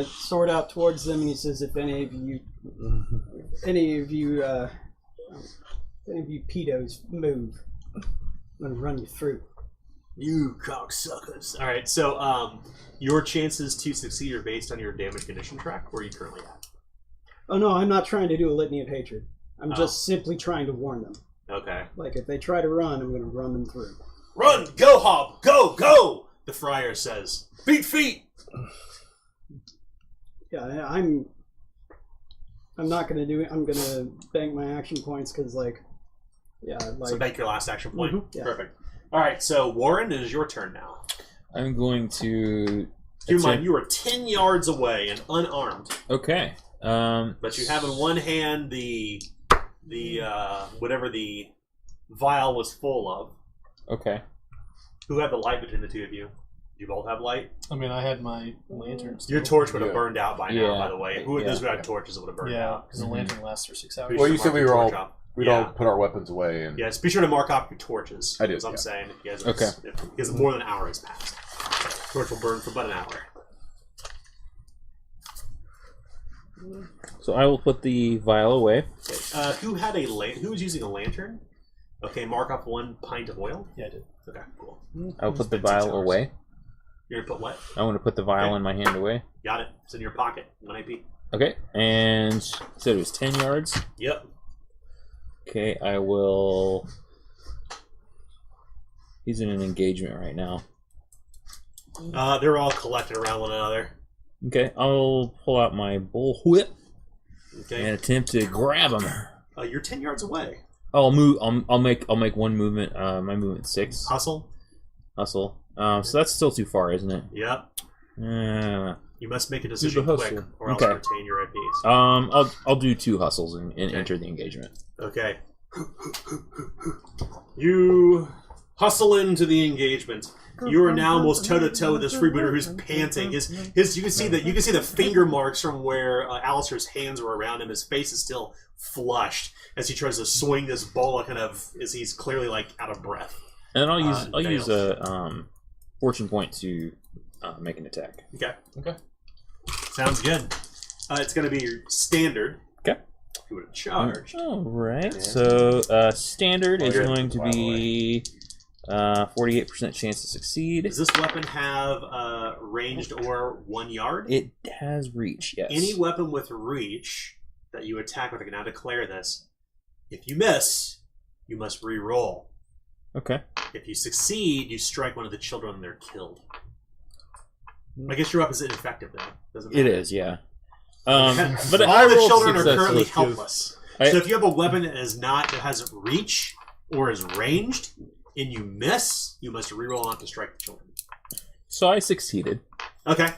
S4: sword out towards them, and he says, "If any of you pedos move, I'm going to run you through."
S2: You cocksuckers. All right, so your chances to succeed are based on your damage condition track. Where are you currently at?
S4: Oh no, I'm not trying to do a litany of hatred. I'm just simply trying to warn them.
S2: Okay.
S4: Like if they try to run, I'm going to run them through.
S2: Run! Go, Hob! Go! Go! The friar says. Beat feet!
S4: Yeah, I'm not going to do it. I'm going to bank my action points because,
S2: So make your last action point.
S4: Mhm, yeah.
S2: Perfect. All right, so Warren, it is your turn now.
S8: I'm going to.
S2: Keep in mind, you are 10 yards away and unarmed,
S8: Okay.
S2: but you have in one hand the whatever the vial was full of.
S8: Okay.
S2: Who had the light between the two of you? Do you both have light?
S7: I mean, I had my lantern.
S2: Your torch would have
S3: Yeah.
S2: burned out by now,
S8: Yeah.
S2: by the way. Those who had torches would have burned
S7: Yeah,
S2: out.
S7: because the lantern lasts for 6 hours.
S2: Be
S3: Well,
S2: sure
S3: you
S2: to
S3: said
S2: mark
S3: we
S2: your
S3: were all
S2: torch up.
S3: we'd
S2: Yeah.
S3: all put our weapons away and
S2: Yes, be sure to mark off your torches.
S3: I do,
S2: As I'm
S3: yeah.
S2: saying, if you guys
S8: Okay.
S2: because more than an hour has passed. Torch will burn for about an hour.
S8: So I will put the vial away.
S2: Okay. Who had a who was using a lantern? Okay, mark off 1 pint of oil.
S7: Yeah, I did.
S2: Okay, cool.
S8: I will put the
S2: been 6
S8: vial
S2: hours.
S8: away.
S2: You're gonna put what?
S8: I want to put the vial
S2: Okay.
S8: in my hand away.
S2: Got it. It's in your pocket. 1 AP.
S8: Okay. And so it was 10 yards.
S2: Yep.
S8: Okay, I will. He's in an engagement right now.
S2: They're all collected around one another.
S8: Okay, I'll pull out my bull whip
S2: Okay.
S8: and attempt to grab him.
S2: You're 10 yards away.
S8: I'll move. I'll make one movement. My movement's 6.
S2: Hustle.
S8: Hustle. So that's still too far, isn't it?
S2: Yep.
S8: Uh,
S2: You must make a decision
S5: the
S2: quick,
S5: hustle.
S2: or else
S8: Okay.
S2: retain your APs.
S8: I'll do 2 hustles and enter the engagement.
S2: Okay. You hustle into the engagement. You are now almost toe to toe with this freebooter who's panting. His you can see the finger marks from where Alistair's hands were around him. His face is still flushed as he tries to swing this bola, kind of as he's clearly like out of breath.
S8: And I'll use
S2: fails.
S8: a fortune point to make an attack.
S2: Okay.
S7: Okay.
S2: Sounds good. It's going to be your standard.
S8: Okay.
S2: You would have charged.
S8: All right. So standard is
S3: you're
S8: going to
S3: a while
S8: be 48% chance to succeed.
S2: Does this weapon have ranged or 1 yard?
S8: It has reach. Yes.
S2: Any weapon with reach that you attack with, I can now declare this. If you miss, you must re-roll.
S8: Okay.
S2: If you succeed, you strike one of the children and they're killed. I guess your weapon is ineffective then. Doesn't
S8: It
S2: matter.
S8: is. Yeah. But
S2: all
S8: I
S2: the
S8: rolled
S2: children are
S8: successfully.
S2: currently helpless.
S8: I-
S2: So if you have a weapon that has reach or is ranged, and you miss, you must re-roll not to strike the children.
S8: So I succeeded.
S2: Okay.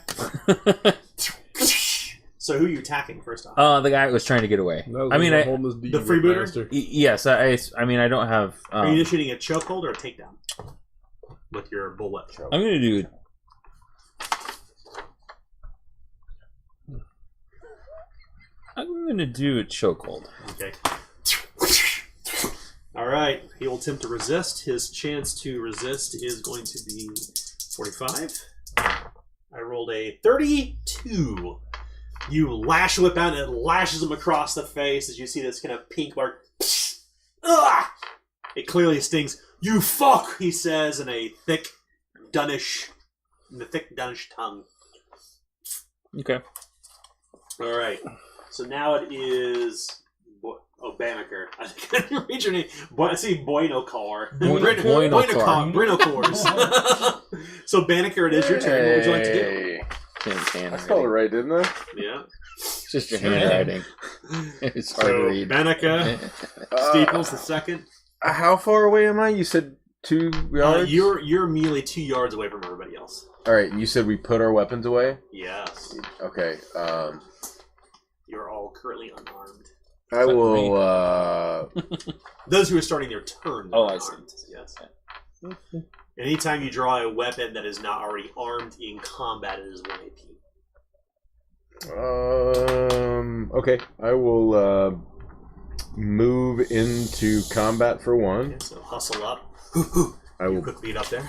S2: So who are you attacking first off?
S8: The guy was trying to get away.
S5: No,
S8: I mean, I,
S5: holding this D,
S2: the freebooter?
S5: bastard.
S8: yes. I mean, I don't have.
S2: Are you initiating a chokehold or a takedown with your bullet?
S8: I'm gonna do. I'm gonna do a chokehold.
S2: Okay. All right. He will attempt to resist. His chance to resist is going to be 45. I rolled a 32. You lash whip out, and it lashes him across the face as you see this kind of pink mark. Ugh! It clearly stings. You fuck, he says in a thick Dunnish tongue.
S8: Okay.
S2: All right. So now it is. Banneker. I can't read your name. I see Buenocar. Buenocars. So Banneker, it is your turn. What would you like to do?
S3: I spelled it right, didn't I?
S2: Yeah.
S8: It's just your handwriting. It's hard to read.
S2: Banneker, Steeples the second.
S9: How far away am I? You said 2 yards?
S2: You're immediately 2 yards away from everybody else.
S9: Alright, you said we put our weapons away?
S2: Yes.
S9: Okay,
S2: You're all currently unarmed.
S9: I will,
S2: Those who are starting their turn.
S8: Oh, I see.
S2: Yes. Anytime you draw a weapon that is not already armed in combat, it is 1 AP.
S9: okay. I will, move into combat for 1.
S2: Okay, so hustle up.
S9: I will
S2: quick lead up there.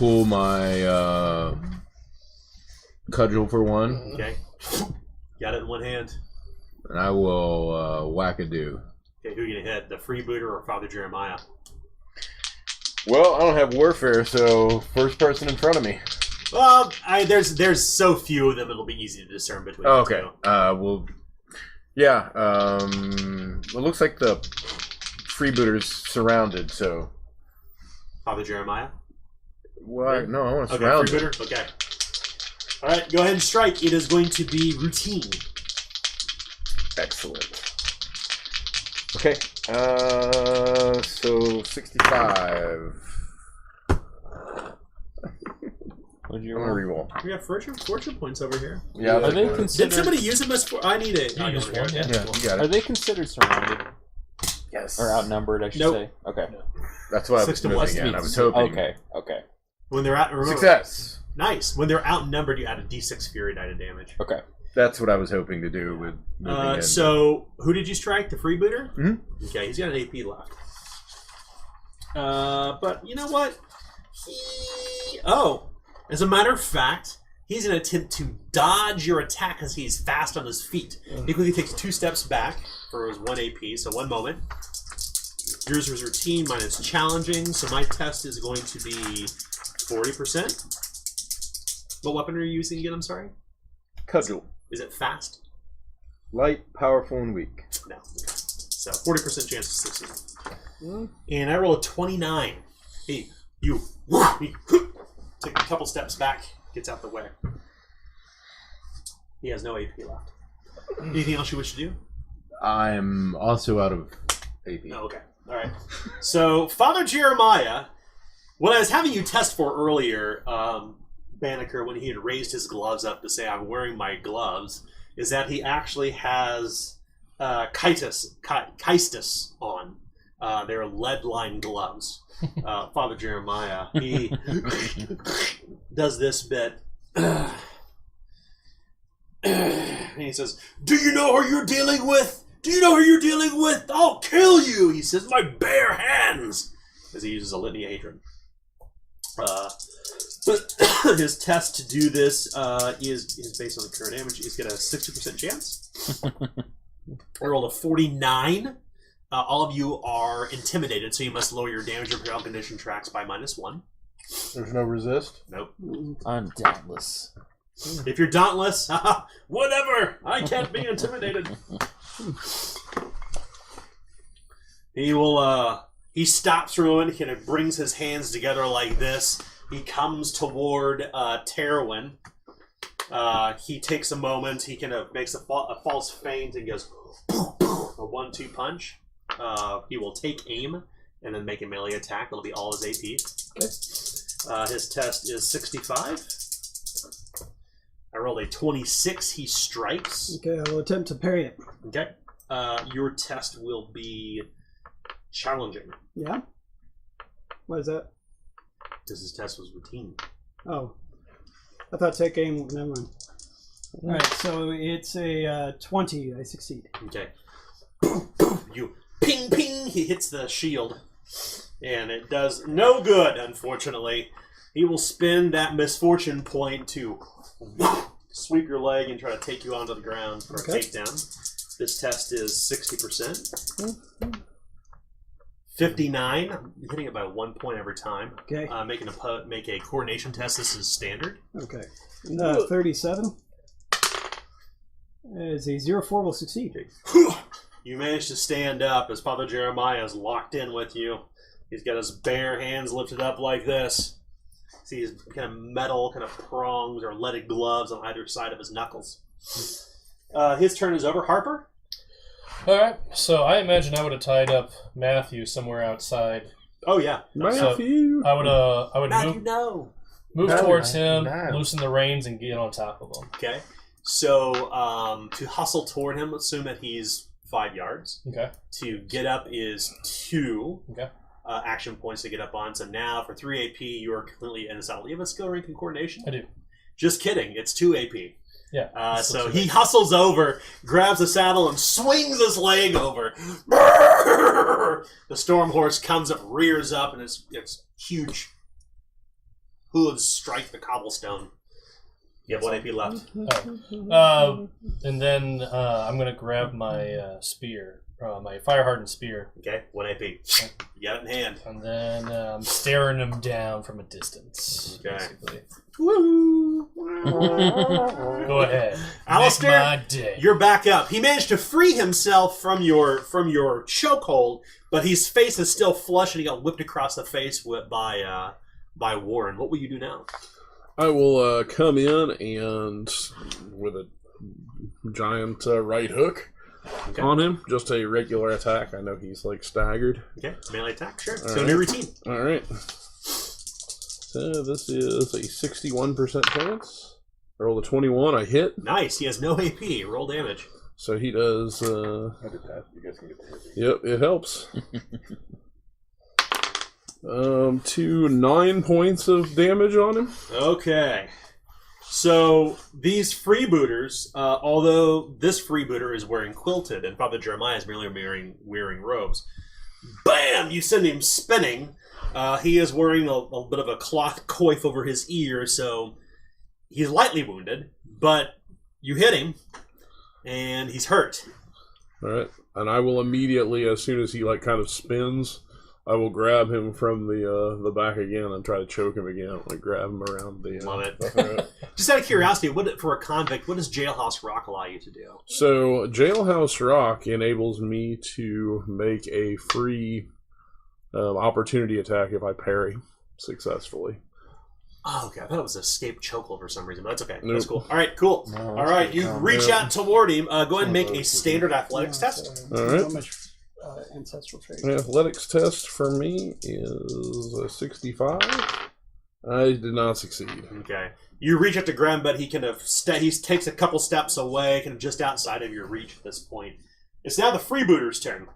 S9: pull my, cudgel for 1.
S2: Okay. Got it in one hand.
S9: And I will, whack-a-do.
S2: Okay, who are you gonna hit? The freebooter or Father Jeremiah?
S9: Well, I don't have warfare, so first person in front of me.
S2: Well, there's so few of them, it'll be easy to discern between the
S9: Okay.
S2: two.
S9: Well, yeah. It looks like the freebooter's surrounded, so.
S2: Father Jeremiah?
S9: What? No, I want to
S2: Okay,
S9: surround it.
S2: freebooter? Okay. Alright, go ahead and strike. It is going to be routine.
S9: Excellent. Okay. So 65.
S8: What'd you
S9: I'm gonna
S8: roll?
S9: reroll.
S2: We have fortune points over here.
S9: Yeah.
S8: Are they
S2: Did
S8: considered?
S2: somebody use them as I need it.
S7: You just won, yeah.
S9: Yeah, you got
S8: Are
S9: it.
S8: they considered surrounded
S9: Yes.
S8: or outnumbered? I should
S2: Nope.
S8: say. Okay.
S9: That's what I
S2: 6
S9: was
S2: to 1.
S9: moving at. I was hoping.
S8: Okay. Okay.
S2: When they're out, remember,
S9: Success.
S2: nice. When they're outnumbered, you add a D6 Fury die to damage.
S8: Okay.
S9: That's what I was hoping to do with moving in.
S2: So, who did you strike? The freebooter?
S9: Mhm.
S2: Okay, he's got an AP left. But you know what? As a matter of fact, he's going to attempt to dodge your attack because he's fast on his feet. He quickly takes 2 steps back for his 1 AP, so 1 moment. Yours was routine, mine is challenging, so my test is going to be 40%. What weapon are you using again, I'm sorry?
S9: Cudgel.
S2: Is it fast?
S9: Light, powerful, and weak.
S2: No. Okay. So 40% chance of succeeding. And I roll a 29. Hey, you. He take a couple steps back, gets out the way. He has no AP left. Anything else you wish to do?
S9: I'm also out of AP.
S2: No, okay. All right. So, Father Jeremiah, what I was having you test for earlier, Banneker, when he had raised his gloves up to say, I'm wearing my gloves, is that he actually has chitis on. They're lead-lined gloves. Father Jeremiah, he does this bit. And he says, Do you know who you're dealing with? Do you know who you're dealing with? I'll kill you, he says, my bare hands. As he uses a litany of hatred. His test to do this is based on the current damage. He's got a 60% chance. I rolled a 49. All of you are intimidated, so you must lower your damage or peril condition tracks by -1.
S3: There's no resist?
S2: Nope.
S8: I'm dauntless.
S2: If you're dauntless, whatever. I can't be intimidated. He will. He stops for a moment. He kind of brings his hands together like this. He comes toward Terwin. He takes a moment. He kind of makes a false feint and goes a 1-2 punch. He will take aim and then make a melee attack. It'll be all his AP. Okay. His test is 65. I rolled a 26. He strikes.
S4: Okay, I will attempt to parry it.
S2: Okay. Your test will be challenging.
S4: Yeah? What is that?
S2: Because his test was routine.
S4: Oh. I thought take aim. Never mind. Alright, so it's a 20. I succeed.
S2: Okay. You ping ping. He hits the shield. And it does no good, unfortunately. He will spend that misfortune point to sweep your leg and try to take you onto the ground for
S4: Okay.
S2: a takedown. This test is 60%. 59. I'm hitting it by 1 point every time.
S4: Okay.
S2: Make a coordination test. This is standard.
S4: Okay. 37 is a 04 will succeed.
S2: You manage to stand up as Father Jeremiah is locked in with you. He's got his bare hands lifted up like this. See his kind of metal, kind of prongs or leaded gloves on either side of his knuckles. His turn is over. Harper?
S7: All right, so I imagine I would have tied up Matthew somewhere outside.
S2: Oh, yeah.
S5: Matthew.
S7: I would
S2: Matthew, no.
S7: move
S9: No,
S7: towards
S9: no,
S7: him,
S9: no.
S7: loosen the reins, and get on top of him.
S2: Okay. So to hustle toward him, assume that he's 5 yards.
S7: Okay.
S2: To get up is 2
S7: Okay.
S2: action points to get up on. So now for 3 AP, you are completely in the saddle. You have a skill rank in coordination?
S7: I do.
S2: Just kidding. It's 2 AP.
S7: Yeah.
S2: So he hustles over, grabs the saddle, and swings his leg over. The storm horse comes up, rears up, and its huge hooves strike the cobblestone. You have 1 AP left.
S7: And then I'm going to grab my spear, my fire-hardened spear.
S2: Okay, 1 AP. You got it in hand.
S7: And then I'm staring him down from a distance.
S2: Okay.
S7: Basically.
S2: Woo!
S7: Go ahead.
S2: Alistair,
S7: Make my day.
S2: you're back up. He managed to free himself from your chokehold, but his face is still flush, and he got whipped across the face by Warren. What will you do now?
S5: I will come in and with a giant right hook
S2: Okay.
S5: on him, just a regular attack. I know he's like staggered.
S2: Okay, melee attack, sure. It's
S5: All
S2: going to be
S5: right.
S2: routine.
S5: All right. So this is a 61% chance. I rolled a 21. I hit.
S2: Nice. He has no AP. Roll damage.
S5: So he does.
S3: I did that. You guys can get the hit.
S5: Yep, it helps. 9 points of damage on him.
S2: Okay. So these freebooters, although this freebooter is wearing quilted and Father Jeremiah is merely wearing robes, bam! You send him spinning. He is wearing a bit of a cloth coif over his ear, so he's lightly wounded, but you hit him, and he's hurt.
S5: All right, and I will immediately, as soon as he like kind of spins, I will grab him from the back again and try to choke him again. Like grab him around the.
S2: Love it.
S5: Right.
S2: Just out of curiosity, for a convict, what does Jailhouse Rock allow you to do?
S5: So Jailhouse Rock enables me to make a free opportunity attack if I parry successfully.
S2: Oh, okay. I thought it was escape chokehold for some reason, but that's okay.
S5: Nope.
S2: That's cool. All right, cool.
S9: No,
S2: All right, you reach
S5: Yeah.
S2: out toward him. Go ahead and make a standard athletics test.
S5: All right.
S4: How much ancestral trait?
S5: Athletics test for me is a 65. I did not succeed.
S2: Okay. You reach out to Graham, but he kind of he takes a couple steps away, kind of just outside of your reach at this point. It's now the freebooter's turn.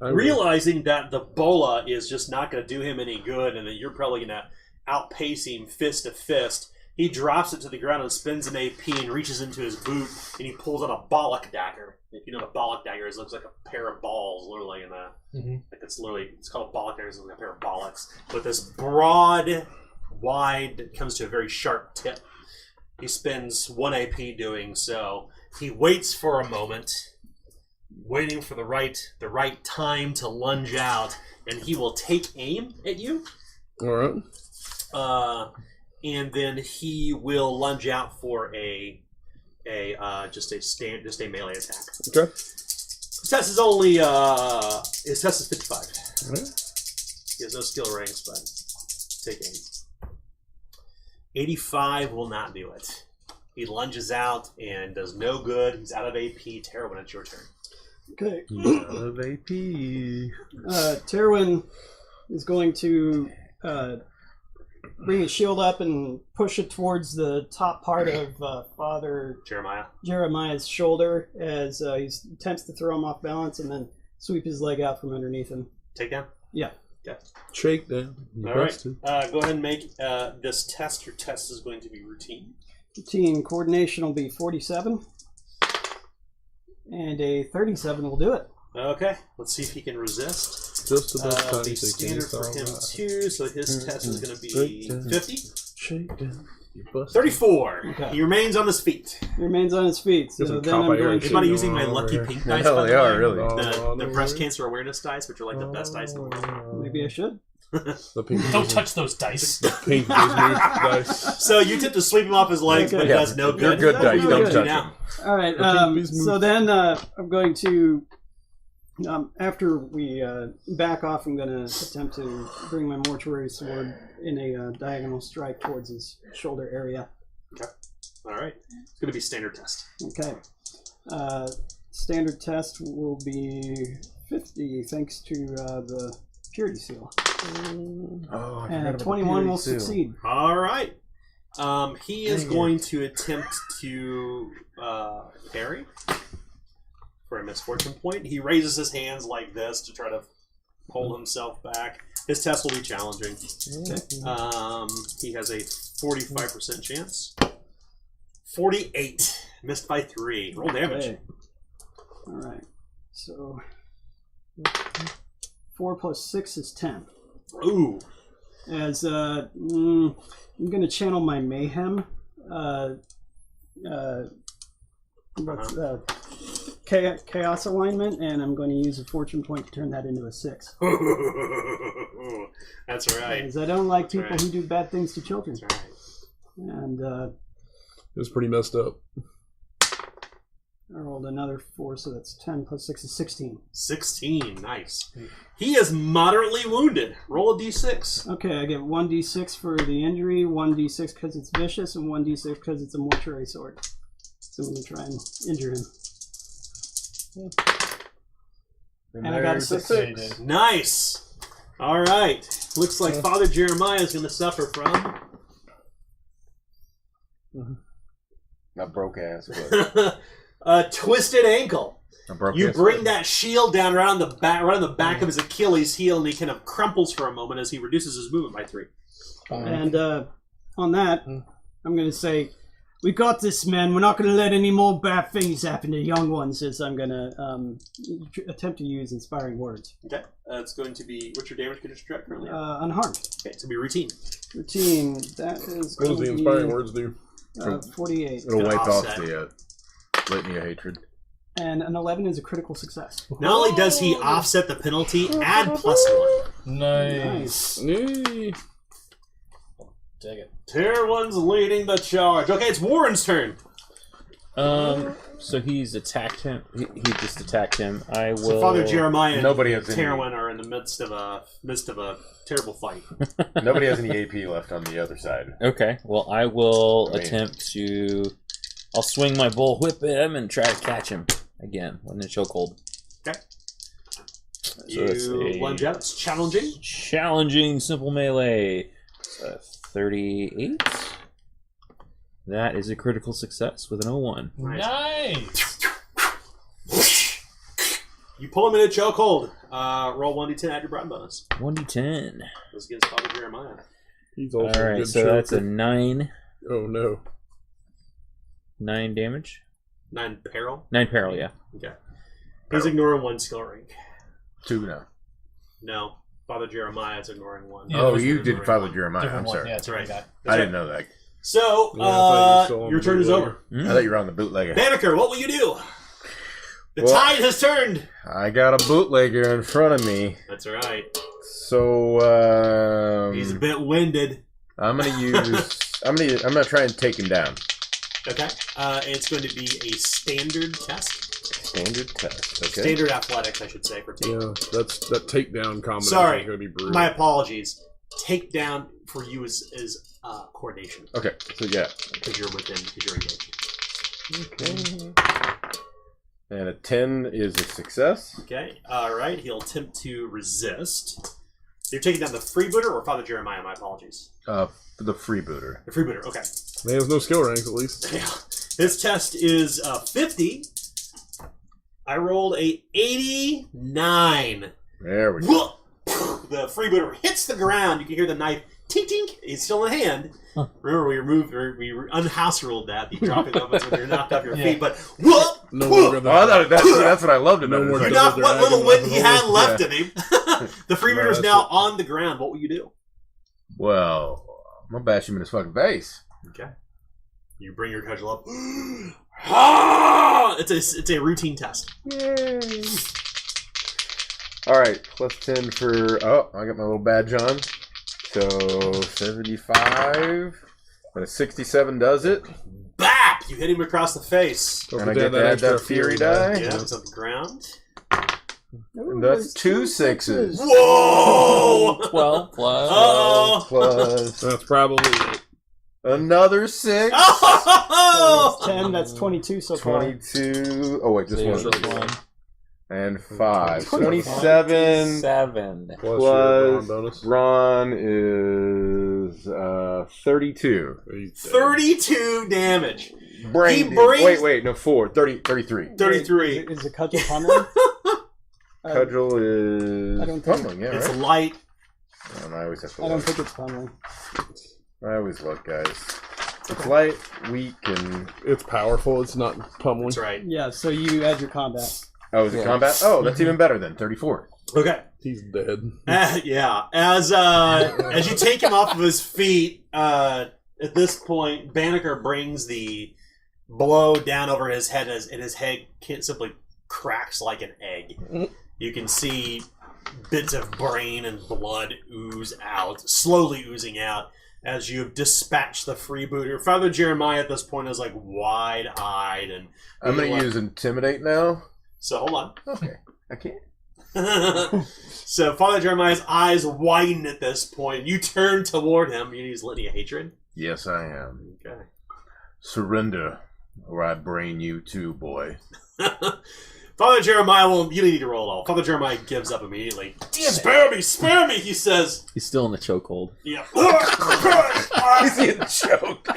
S5: I will-
S2: Realizing that the bola is just not going to do him any good, and that you're probably going to outpace him fist to fist, he drops it to the ground and spins an AP and reaches into his boot, and he pulls out a bollock dagger. If you know what a bollock dagger is, it looks like a pair of balls, literally in a. Like it's called a bollock dagger. It's like a pair of bollocks with this broad, wide. It comes to a very sharp tip. He spends 1 AP doing so. He waits for a moment, waiting for the right time to lunge out, and he will take aim at you.
S5: All right.
S2: And then he will lunge out for just a melee attack.
S5: Okay.
S2: His test is only his test is 55.
S5: All right.
S2: He has no skill ranks, but take aim. 85 will not do it. He lunges out and does no good. He's out of AP. Terwin, it's your turn.
S4: Okay.
S9: Of AP.
S4: Terwin is going to bring his shield up and push it towards the top part of Father Jeremiah's shoulder as he attempts to throw him off balance, and then sweep his leg out from underneath him.
S2: Take down?
S4: Yeah.
S2: Okay.
S5: Shake down.
S2: All right. Go ahead and make this test. Your test is going to be routine.
S4: Routine coordination will be 47. And a 37 will do it.
S2: Okay. Let's see if he can resist.
S5: Just the best
S2: It'll
S5: time
S2: be
S5: to
S2: standard for him too, so his test is going to be 50.
S5: Shake down. You busted.
S2: 34.
S4: Okay.
S2: He remains on his feet.
S4: He remains on his feet. So
S5: Some
S4: then I'm
S5: cop-out
S4: going
S5: shit
S2: Anybody
S4: to...
S2: using my
S5: going on
S2: lucky
S5: over
S2: pink
S3: here.
S2: dice?
S3: No,
S2: by
S3: they
S2: the
S3: are,
S2: way?
S3: really.
S2: The breast cancer awareness dice, which are like the best dice in the world.
S4: Maybe I should.
S5: The pink
S7: Don't touch those dice.
S5: pink Disney dice.
S2: So you tend to sweep him off his legs,
S4: Okay.
S2: but it does no good.
S3: They're good dice.
S4: No
S3: Don't
S4: good.
S3: touch
S2: Now.
S3: them.
S4: All right. So then I'm going to, after we back off, I'm going to attempt to bring my mortuary sword in a diagonal strike towards his shoulder area.
S2: All right. It's going to be standard test.
S4: Okay. Standard test will be 50, thanks to the purity seal.
S3: Oh, I
S4: And
S3: forgot
S4: a
S3: about the
S4: 21 will
S3: purity seal.
S4: succeed.
S2: All right. He is going to attempt to parry for a misfortune point. He raises his hands like this to try to hold himself back. His test will be challenging. He has a 45% chance. 48. Missed by 3. Roll damage.
S4: Okay. All right. So 4 plus 6 is 10.
S2: Ooh.
S4: As I'm going to channel my mayhem. Chaos alignment, and I'm going to use a fortune point to turn that into a 6.
S2: That's right.
S4: Because I don't like people
S2: right.
S4: who do bad things to children.
S2: That's right.
S4: And
S5: It was pretty messed up.
S4: I rolled another 4, so that's 10 plus 6 is 16.
S2: 16. Nice. He is moderately wounded. Roll a d6.
S4: Okay, I get 1d6 for the injury, 1d6 because it's vicious, and 1d6 because it's a mortuary sword. So I'm going to try and injure him. And I got a 6.
S2: Nice. All right. Looks like Father Jeremiah is going to suffer from
S3: Not broke ass, but
S2: a twisted ankle.
S3: a broke
S2: You
S3: ass
S2: bring
S3: foot.
S2: that shield down around the back of his Achilles heel, and he kind of crumples for a moment as he reduces his movement by 3.
S4: And on that, I'm going to say, we got this, man. We're not going to let any more bad things happen to young ones, as I'm going to attempt to use inspiring words.
S2: Okay. It's going to be, what's your damage condition track currently?
S4: Unharmed.
S2: Okay, it's going to be routine.
S4: Routine, that is
S5: What does the
S4: going to
S5: inspiring
S4: be,
S5: words do?
S4: 48.
S3: It'll
S2: gonna
S3: wipe off
S2: offset.
S3: the litany of hatred.
S4: And an 11 is a critical success.
S2: Not only does he offset the penalty, add +1.
S7: Nice.
S5: Nee.
S7: Dig it.
S2: Tier 1's leading the charge. Okay, it's Warren's turn.
S8: So he's attacked him. He just attacked him. I will.
S2: So Father Jeremiah and
S3: Nobody has any.
S2: Terwin are in the midst of a terrible fight.
S3: Nobody has any AP left on the other side.
S8: Okay. Well, I will
S3: I mean-
S8: attempt to. I'll swing my bull whip at him and try to catch him again. When in chokehold.
S2: Okay.
S8: So it's
S2: You
S8: a
S2: lunge out. It's challenging.
S8: challenging simple melee. 38. That is a critical success with an 01.
S7: Nice.
S2: You pull him in a chokehold. Roll 1d10, add your bribe bonus.
S8: 1d10.
S2: This against Father Jeremiah.
S5: He's also a
S8: Alright,
S5: good
S8: so that's a
S5: choker.
S8: 9.
S5: Oh no.
S8: 9 damage.
S2: 9 peril.
S8: 9 peril, yeah.
S2: Okay. He's ignoring 1 skill rank.
S3: 2 now.
S2: No. Father Jeremiah is ignoring 1.
S7: Yeah,
S3: Oh,
S7: there's
S3: you
S2: a
S3: did
S2: different
S3: Father
S2: one.
S3: Jeremiah.
S7: Different
S3: I'm
S7: one.
S3: sorry.
S7: Yeah, it's
S2: That's
S7: right.
S2: right.
S3: I didn't know that.
S2: So,
S5: Yeah, I thought you were still on
S2: your
S5: the
S2: turn is
S5: bootleg.
S2: over.
S3: I thought you were on the bootlegger.
S2: Banneker, what will you do? The
S3: Well-
S2: tide has turned.
S3: I got a bootlegger in front of me,
S2: That's right.
S3: so
S2: He's a bit winded.
S3: I'm gonna use. I'm gonna try and take him down.
S2: Okay. It's going to be a standard test.
S3: Standard test. Okay.
S2: Standard athletics, I should say, for takedown.
S5: Yeah, that takedown combination
S2: Sorry,
S5: is going to be brutal.
S2: my apologies. Takedown for you is coordination
S3: Okay. So yeah.
S2: because you're engaged.
S3: Okay. And a 10 is a success.
S2: Okay. All right. He'll attempt to resist. You're taking down the freebooter or Father Jeremiah. My apologies.
S3: The freebooter.
S2: The freebooter. Okay.
S5: He has no skill ranks, at least.
S2: Yeah. His test is 50. I rolled a 89.
S3: There we go.
S2: The freebooter hits the ground. You can hear the knife tink tink. It's still in hand. Remember, we unhouse ruled that. You drop it up when you're knocked off your feet. But whoop!
S5: No
S2: whoop,
S5: longer
S3: Oh, I thought that's what I loved about
S5: No more
S3: it.
S2: you
S3: It's like,
S2: knocked what little wind he had left
S3: Yeah.
S2: in him. The freebooter's
S5: that's
S2: now
S5: it.
S2: on the ground. What will you do?
S3: well, I'm gonna bash him in his fucking face.
S2: Okay. You bring your cudgel up. Ah! It's a routine test.
S3: Yay! Alright, plus 10 for... Oh, I got my little badge on. So, 75. And a 67 does it.
S2: Bap! You hit him across the face.
S3: And I get to add that fury die.
S2: Yeah, it's on the ground.
S3: And that's 2 6s.
S2: Whoa!
S6: 12 plus.
S2: Oh!
S3: Plus
S5: That's probably it.
S3: another 6.
S2: Oh!
S4: That's 10. That's 22 so far.
S3: 22. Oh, wait, just
S6: There's
S3: one.
S6: one.
S3: And 5. 27
S6: 7.
S5: Plus your
S3: plus
S5: Ron bonus.
S3: Ron is 32.
S2: 32 damage.
S3: Brain.
S2: He brings-
S3: Wait, no, 4. 33.
S2: 33.
S4: Is the cudgel pummeling?
S3: Cudgel is
S4: I don't think-
S3: pummeling, yeah,
S2: It's
S3: right?
S2: light.
S3: I always have to
S4: I don't
S3: look.
S4: think it's pummeling.
S3: I always look, guys. It's light, weak, and...
S5: It's powerful. It's not pummeling.
S2: That's right.
S4: Yeah, so you add your combat.
S3: Oh, is it combat? Oh, that's even better then. 34.
S2: Okay.
S5: He's dead.
S2: Yeah. As you take him off of his feet, at this point, Banneker brings the blow down over his head, and his head simply cracks like an egg. You can see bits of brain and blood slowly oozing out, as you have dispatched the freebooter. Father Jeremiah at this point is like wide-eyed, and
S3: I'm going to use Intimidate now.
S2: so hold on.
S3: Okay. I can't.
S2: So Father Jeremiah's eyes widen at this point. You turn toward him. You use Litany of Hatred.
S3: Yes, I am.
S2: Okay.
S3: Surrender, or I brain you too, boy.
S2: Father Jeremiah you need to roll it all. Father Jeremiah gives up immediately. Spare me, he says.
S8: He's still in the chokehold.
S2: Yeah.
S3: He's in choke.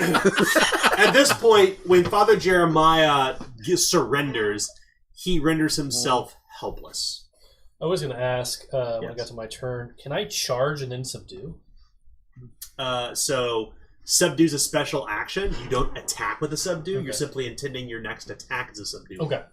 S2: At this point, when Father Jeremiah surrenders, he renders himself helpless.
S7: I was going to ask, when I
S2: Yes.
S7: got to my turn, can I charge and then subdue?
S2: So subdue's a special action. You don't attack with a subdue.
S7: Okay.
S2: You're simply intending your next attack as a subdue.
S7: Okay.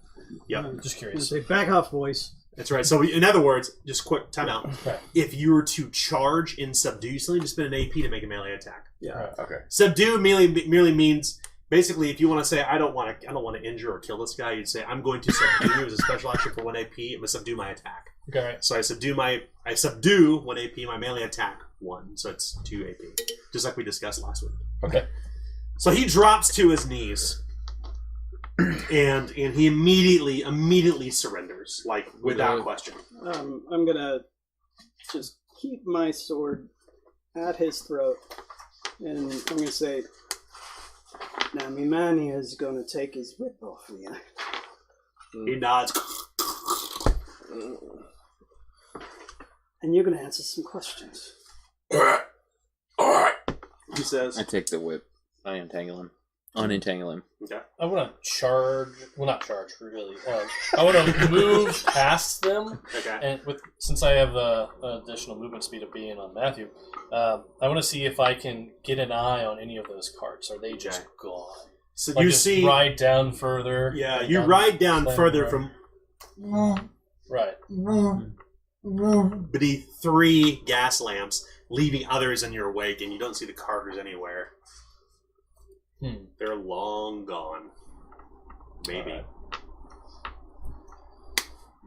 S2: Yep.
S7: Just
S4: You
S7: curious.
S4: say, back off, boys.
S2: That's right. So in other words, just quick timeout.
S7: Right.
S2: If you were to charge in subdue, you still need to spend an AP to make a melee attack.
S4: Yeah.
S3: Okay.
S2: Subdue merely means basically if you want to say I don't want to injure or kill this guy, you'd say I'm going to subdue you as a special action for 1 AP. I'm gonna subdue my attack.
S7: Okay, right.
S2: So I subdue 1 AP, my melee attack 1, so it's 2 AP, just like we discussed last week.
S7: Okay.
S2: So he drops to his knees, and he immediately surrenders, like without question.
S4: I'm gonna just keep my sword at his throat, and I'm gonna say, "Now, me man is gonna take his whip off of you."
S2: He nods.
S4: And you're gonna answer some questions.
S2: He says.
S8: I take the whip. I untangle him. Unentangle him.
S2: Okay.
S7: I want to charge. Well, not charge, really. I want to move past them.
S2: Okay.
S7: And since I have additional movement speed of being on Matthew, I want to see if I can get an eye on any of those carts. Are they just gone?
S2: So
S7: Like
S2: you
S7: just
S2: see.
S7: ride down further.
S2: Yeah,
S7: like
S2: you ride down
S7: slam
S2: further
S7: road.
S2: from
S7: Right.
S2: beneath 3 gas lamps, leaving others in your wake, and you don't see the carters anywhere. They're long gone. Maybe.
S7: Alright.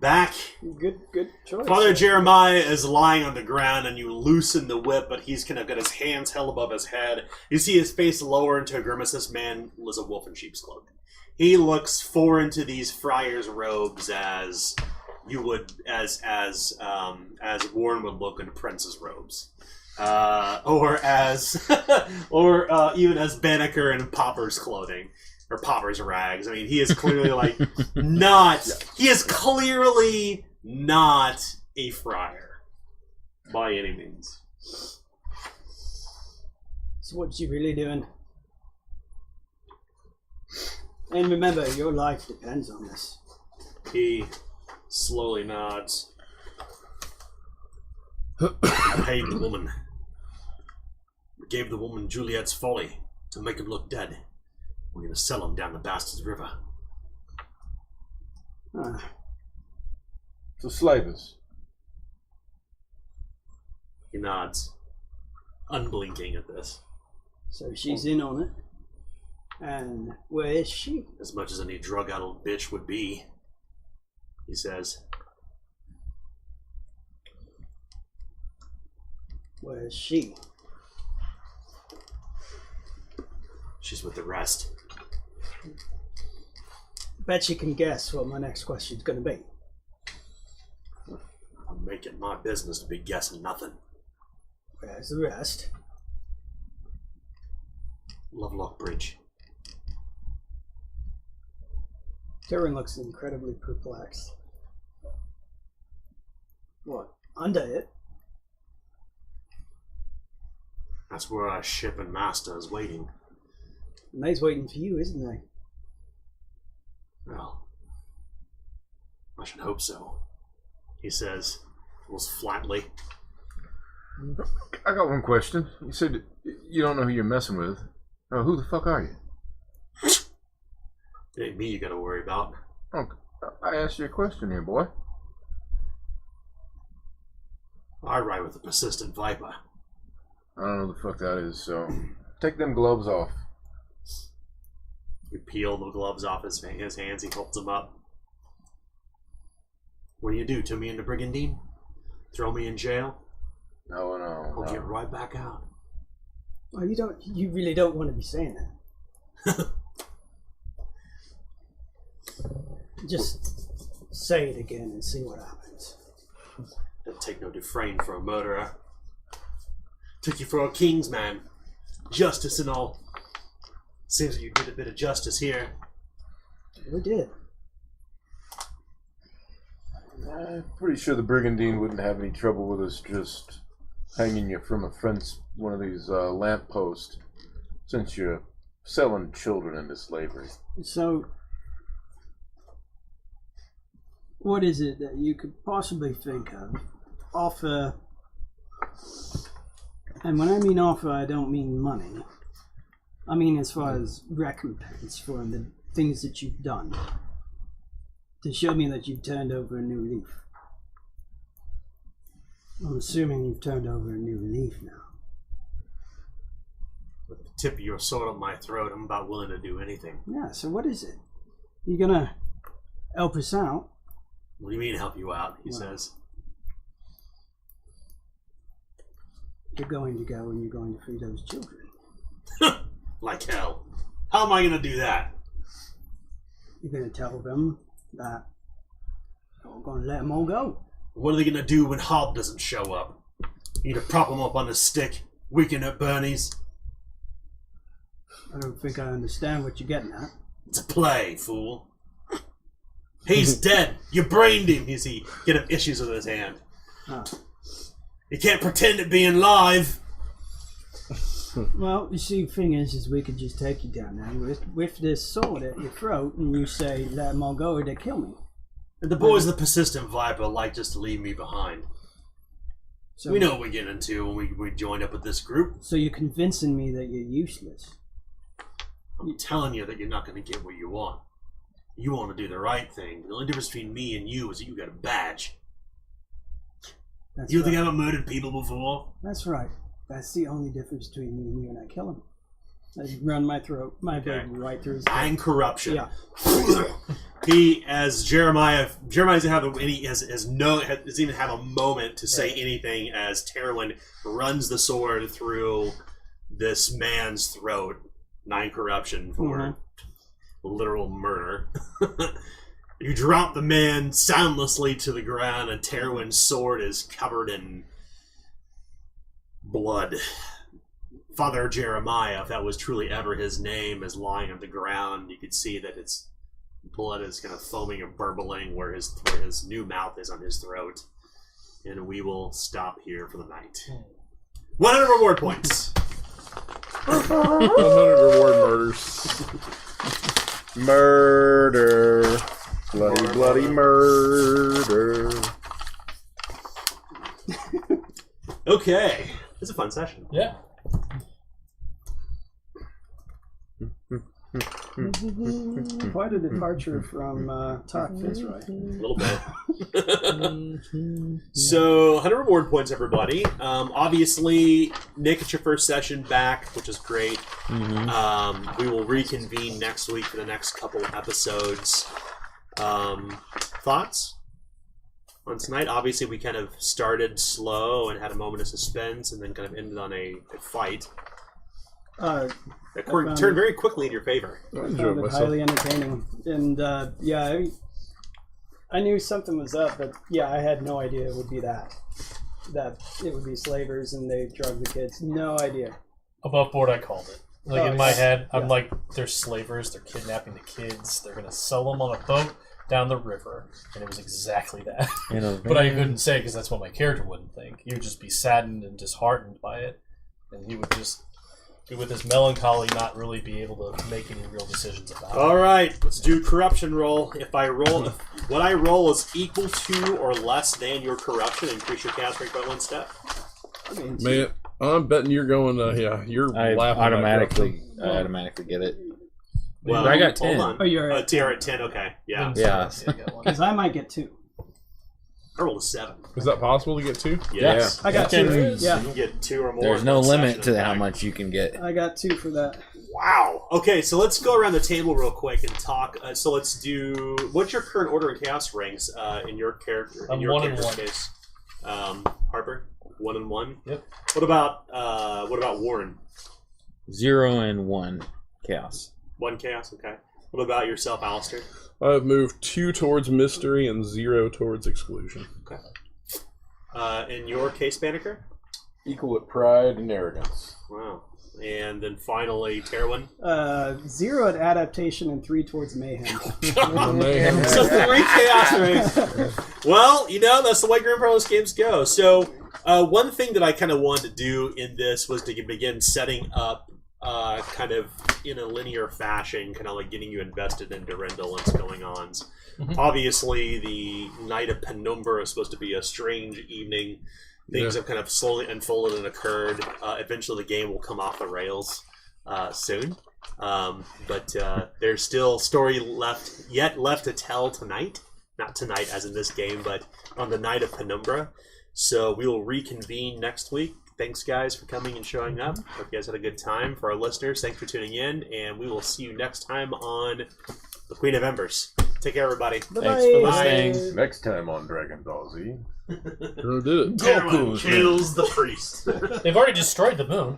S2: Back.
S4: Good choice.
S2: Father Jeremiah is lying on the ground, and you loosen the whip, but he's kind of got his hands held above his head. You see his face lower into a grimace. This man was a wolf in sheep's clothing. He looks foreign to these friar's robes as you would, as Warren would look in prince's robes, or even as Banneker in Popper's clothing or Popper's rags. I mean, he is clearly like not. He is clearly not a friar by any means.
S4: So what you really doing? And remember, your life depends on this.
S2: He slowly nods. I paid the woman. Gave the woman Juliet's folly to make him look dead. We're gonna sell him down the Bastards River.
S3: So slavers.
S2: He nods, unblinking at this.
S4: So she's in on it. And where is she?
S2: As much as any drug-addled bitch would be, he says.
S4: Where is she?
S2: She's with the rest.
S4: Bet you can guess what my next question's going to be.
S2: I'm making my business to be guessing nothing.
S4: Where's the rest?
S2: Lovelock Bridge.
S4: Tyrion looks incredibly perplexed.
S3: What?
S4: Under it?
S2: That's where our ship and master is waiting.
S4: And they's waiting for you, isn't they?
S2: Well, I should hope so, he says, almost flatly.
S9: I got one question. You said you don't know who you're messing with. Who the fuck are you?
S2: It ain't me you gotta worry about.
S9: Oh, I asked you a question here, boy.
S2: I ride with the persistent viper.
S9: I don't know who the fuck that is, so take them gloves off.
S2: We peel the gloves off his hands, he holds them up. What do you do? Turn me into brigandine? Throw me in jail?
S9: No.
S2: I'll get right back out.
S4: Oh, you really don't want to be saying that. Just say it again and see what happens.
S2: Don't take no Dufresne for a murderer. Took you for a king's man. Justice and all. Seems like you did a bit of justice here.
S4: We did.
S3: I'm pretty sure the brigandine wouldn't have any trouble with us just hanging you from a fence, one of these lamp posts, since you're selling children into slavery.
S4: So, what is it that you could possibly think of? Offer, and when I mean offer, I don't mean money. I mean as far as recompense for the things that you've done. To show me that you've turned over a new leaf. I'm assuming you've turned over a new leaf now.
S2: With the tip of your sword on my throat, I'm about willing to do anything.
S4: Yeah, so what is it? You gonna help us out?
S2: What do you mean help you out? He says.
S4: You're going to go and you're going to free those children.
S2: Like hell. How am I going to do that?
S4: You're going to tell them that you're going to let them all go.
S2: What are they going to do when Hob doesn't show up? You to prop him up on a stick, weaken at Bernie's?
S4: I don't think I understand what you're getting at.
S2: It's a play, fool. He's dead. You brained him. You see, get him issues with his hand.
S4: Oh.
S2: You can't pretend to being live.
S4: Well, you see, the thing is we could just take you down there with this sword at your throat, and you say, let them all go or they kill me.
S2: And the boys of the persistent viper like just to leave me behind.
S4: So,
S2: we know what we're getting into when we joined up with this group.
S4: So you're convincing me that you're useless.
S2: I'm telling you that you're not going to get what you want. You want to do the right thing. The only difference between me and you is that you got a badge.
S4: That's
S2: You
S4: right.
S2: think I haven't murdered people before?
S4: That's right. That's the only difference between me and you, and I kill him. I run my throat, my blade right through his throat.
S2: And corruption.
S4: Yeah.
S2: He, as Jeremiah doesn't have doesn't even have a moment to say anything as Terwin runs the sword through this man's throat. 9 corruption for literal murder. You drop the man soundlessly to the ground, and Terwin's sword is covered in blood. Father Jeremiah, if that was truly ever his name, is lying on the ground. You could see that its blood is kind of foaming and burbling where his new mouth is on his throat. And we will stop here for the night. 100 reward points.
S5: 100 reward murders.
S3: Murder. Bloody, bloody murder.
S2: Okay. It's a fun session.
S7: Yeah.
S4: Quite a departure from Talk Fitzroy.
S2: A little bit. So, 100 reward points, everybody. Obviously, Nick, it's your first session back, which is great. We will reconvene next week for the next couple episodes. Thoughts on tonight? Obviously, we kind of started slow and had a moment of suspense, and then kind of ended on a fight. That turned very quickly in your favor.
S4: I found it highly entertaining, and I knew something was up, but I had no idea it would be that it would be slavers and they drug the kids. No idea.
S7: Above board, I called it. Like in my head, I'm like, they're slavers. They're kidnapping the kids. They're gonna sell them on a boat down the river, and it was exactly that. But I couldn't say because that's what my character wouldn't think. He would just be saddened and disheartened by it, and he would just, with his melancholy, not really be able to make any real decisions about it.
S2: All right, let's do corruption roll. If what I roll is equal to or less than your corruption, increase your cast rate by 1 step.
S5: Man, I'm betting you're going. You're laughing.
S8: I automatically get it.
S2: Well,
S8: I got 10.
S2: Hold on.
S4: Oh, you're at
S2: you're at 10. Okay, yeah.
S8: Yeah.
S4: because I might get 2.
S2: I rolled a 7.
S5: Is that possible to get 2?
S2: Yes.
S4: I got 2.
S2: You
S4: Yeah,
S2: can get 2 or more.
S8: There's
S2: in
S8: no
S2: one
S8: limit
S2: session,
S8: to
S2: in
S8: how
S2: fact.
S8: much you can get.
S4: I got 2 for that.
S2: Wow. Okay, so let's go around the table real quick and talk. So let's do. What's your current order and chaos ranks in your character?
S7: I'm
S2: in your
S7: 1 and
S2: character's
S7: 1.
S2: case, Harper, 1 and 1.
S7: Yep.
S2: What about Warren?
S8: 0 and 1 chaos.
S2: 1 chaos. Okay. What about yourself, Alistair?
S5: I've moved 2 towards mystery and 0 towards exclusion.
S2: Okay. In your case, Banneker?
S3: Equal at pride and arrogance.
S2: Wow. And then finally, Terwin?
S4: 0 at adaptation and 3 towards mayhem.
S5: Mayhem.
S2: So 3 chaos ranks. Well, that's the way Grand Prix games go. So one thing that I kind of wanted to do in this was to begin setting up kind of in a linear fashion, kind of like getting you invested in Durendal and what's going on. Obviously, the Night of Penumbra is supposed to be a strange evening. Things have kind of slowly unfolded and occurred. Eventually, the game will come off the rails soon. But there's still story left to tell tonight. Not tonight, as in this game, but on the Night of Penumbra. So we will reconvene next week. Thanks, guys, for coming and showing up. Hope you guys had a good time. For our listeners, thanks for tuning in, and we will see you next time on The Queen of Embers. Take care, everybody.
S8: Thanks for listening.
S3: Next time on Dragon Ball Z.
S5: Sure did it.
S2: Everyone kills the priest.
S7: They've already destroyed the moon.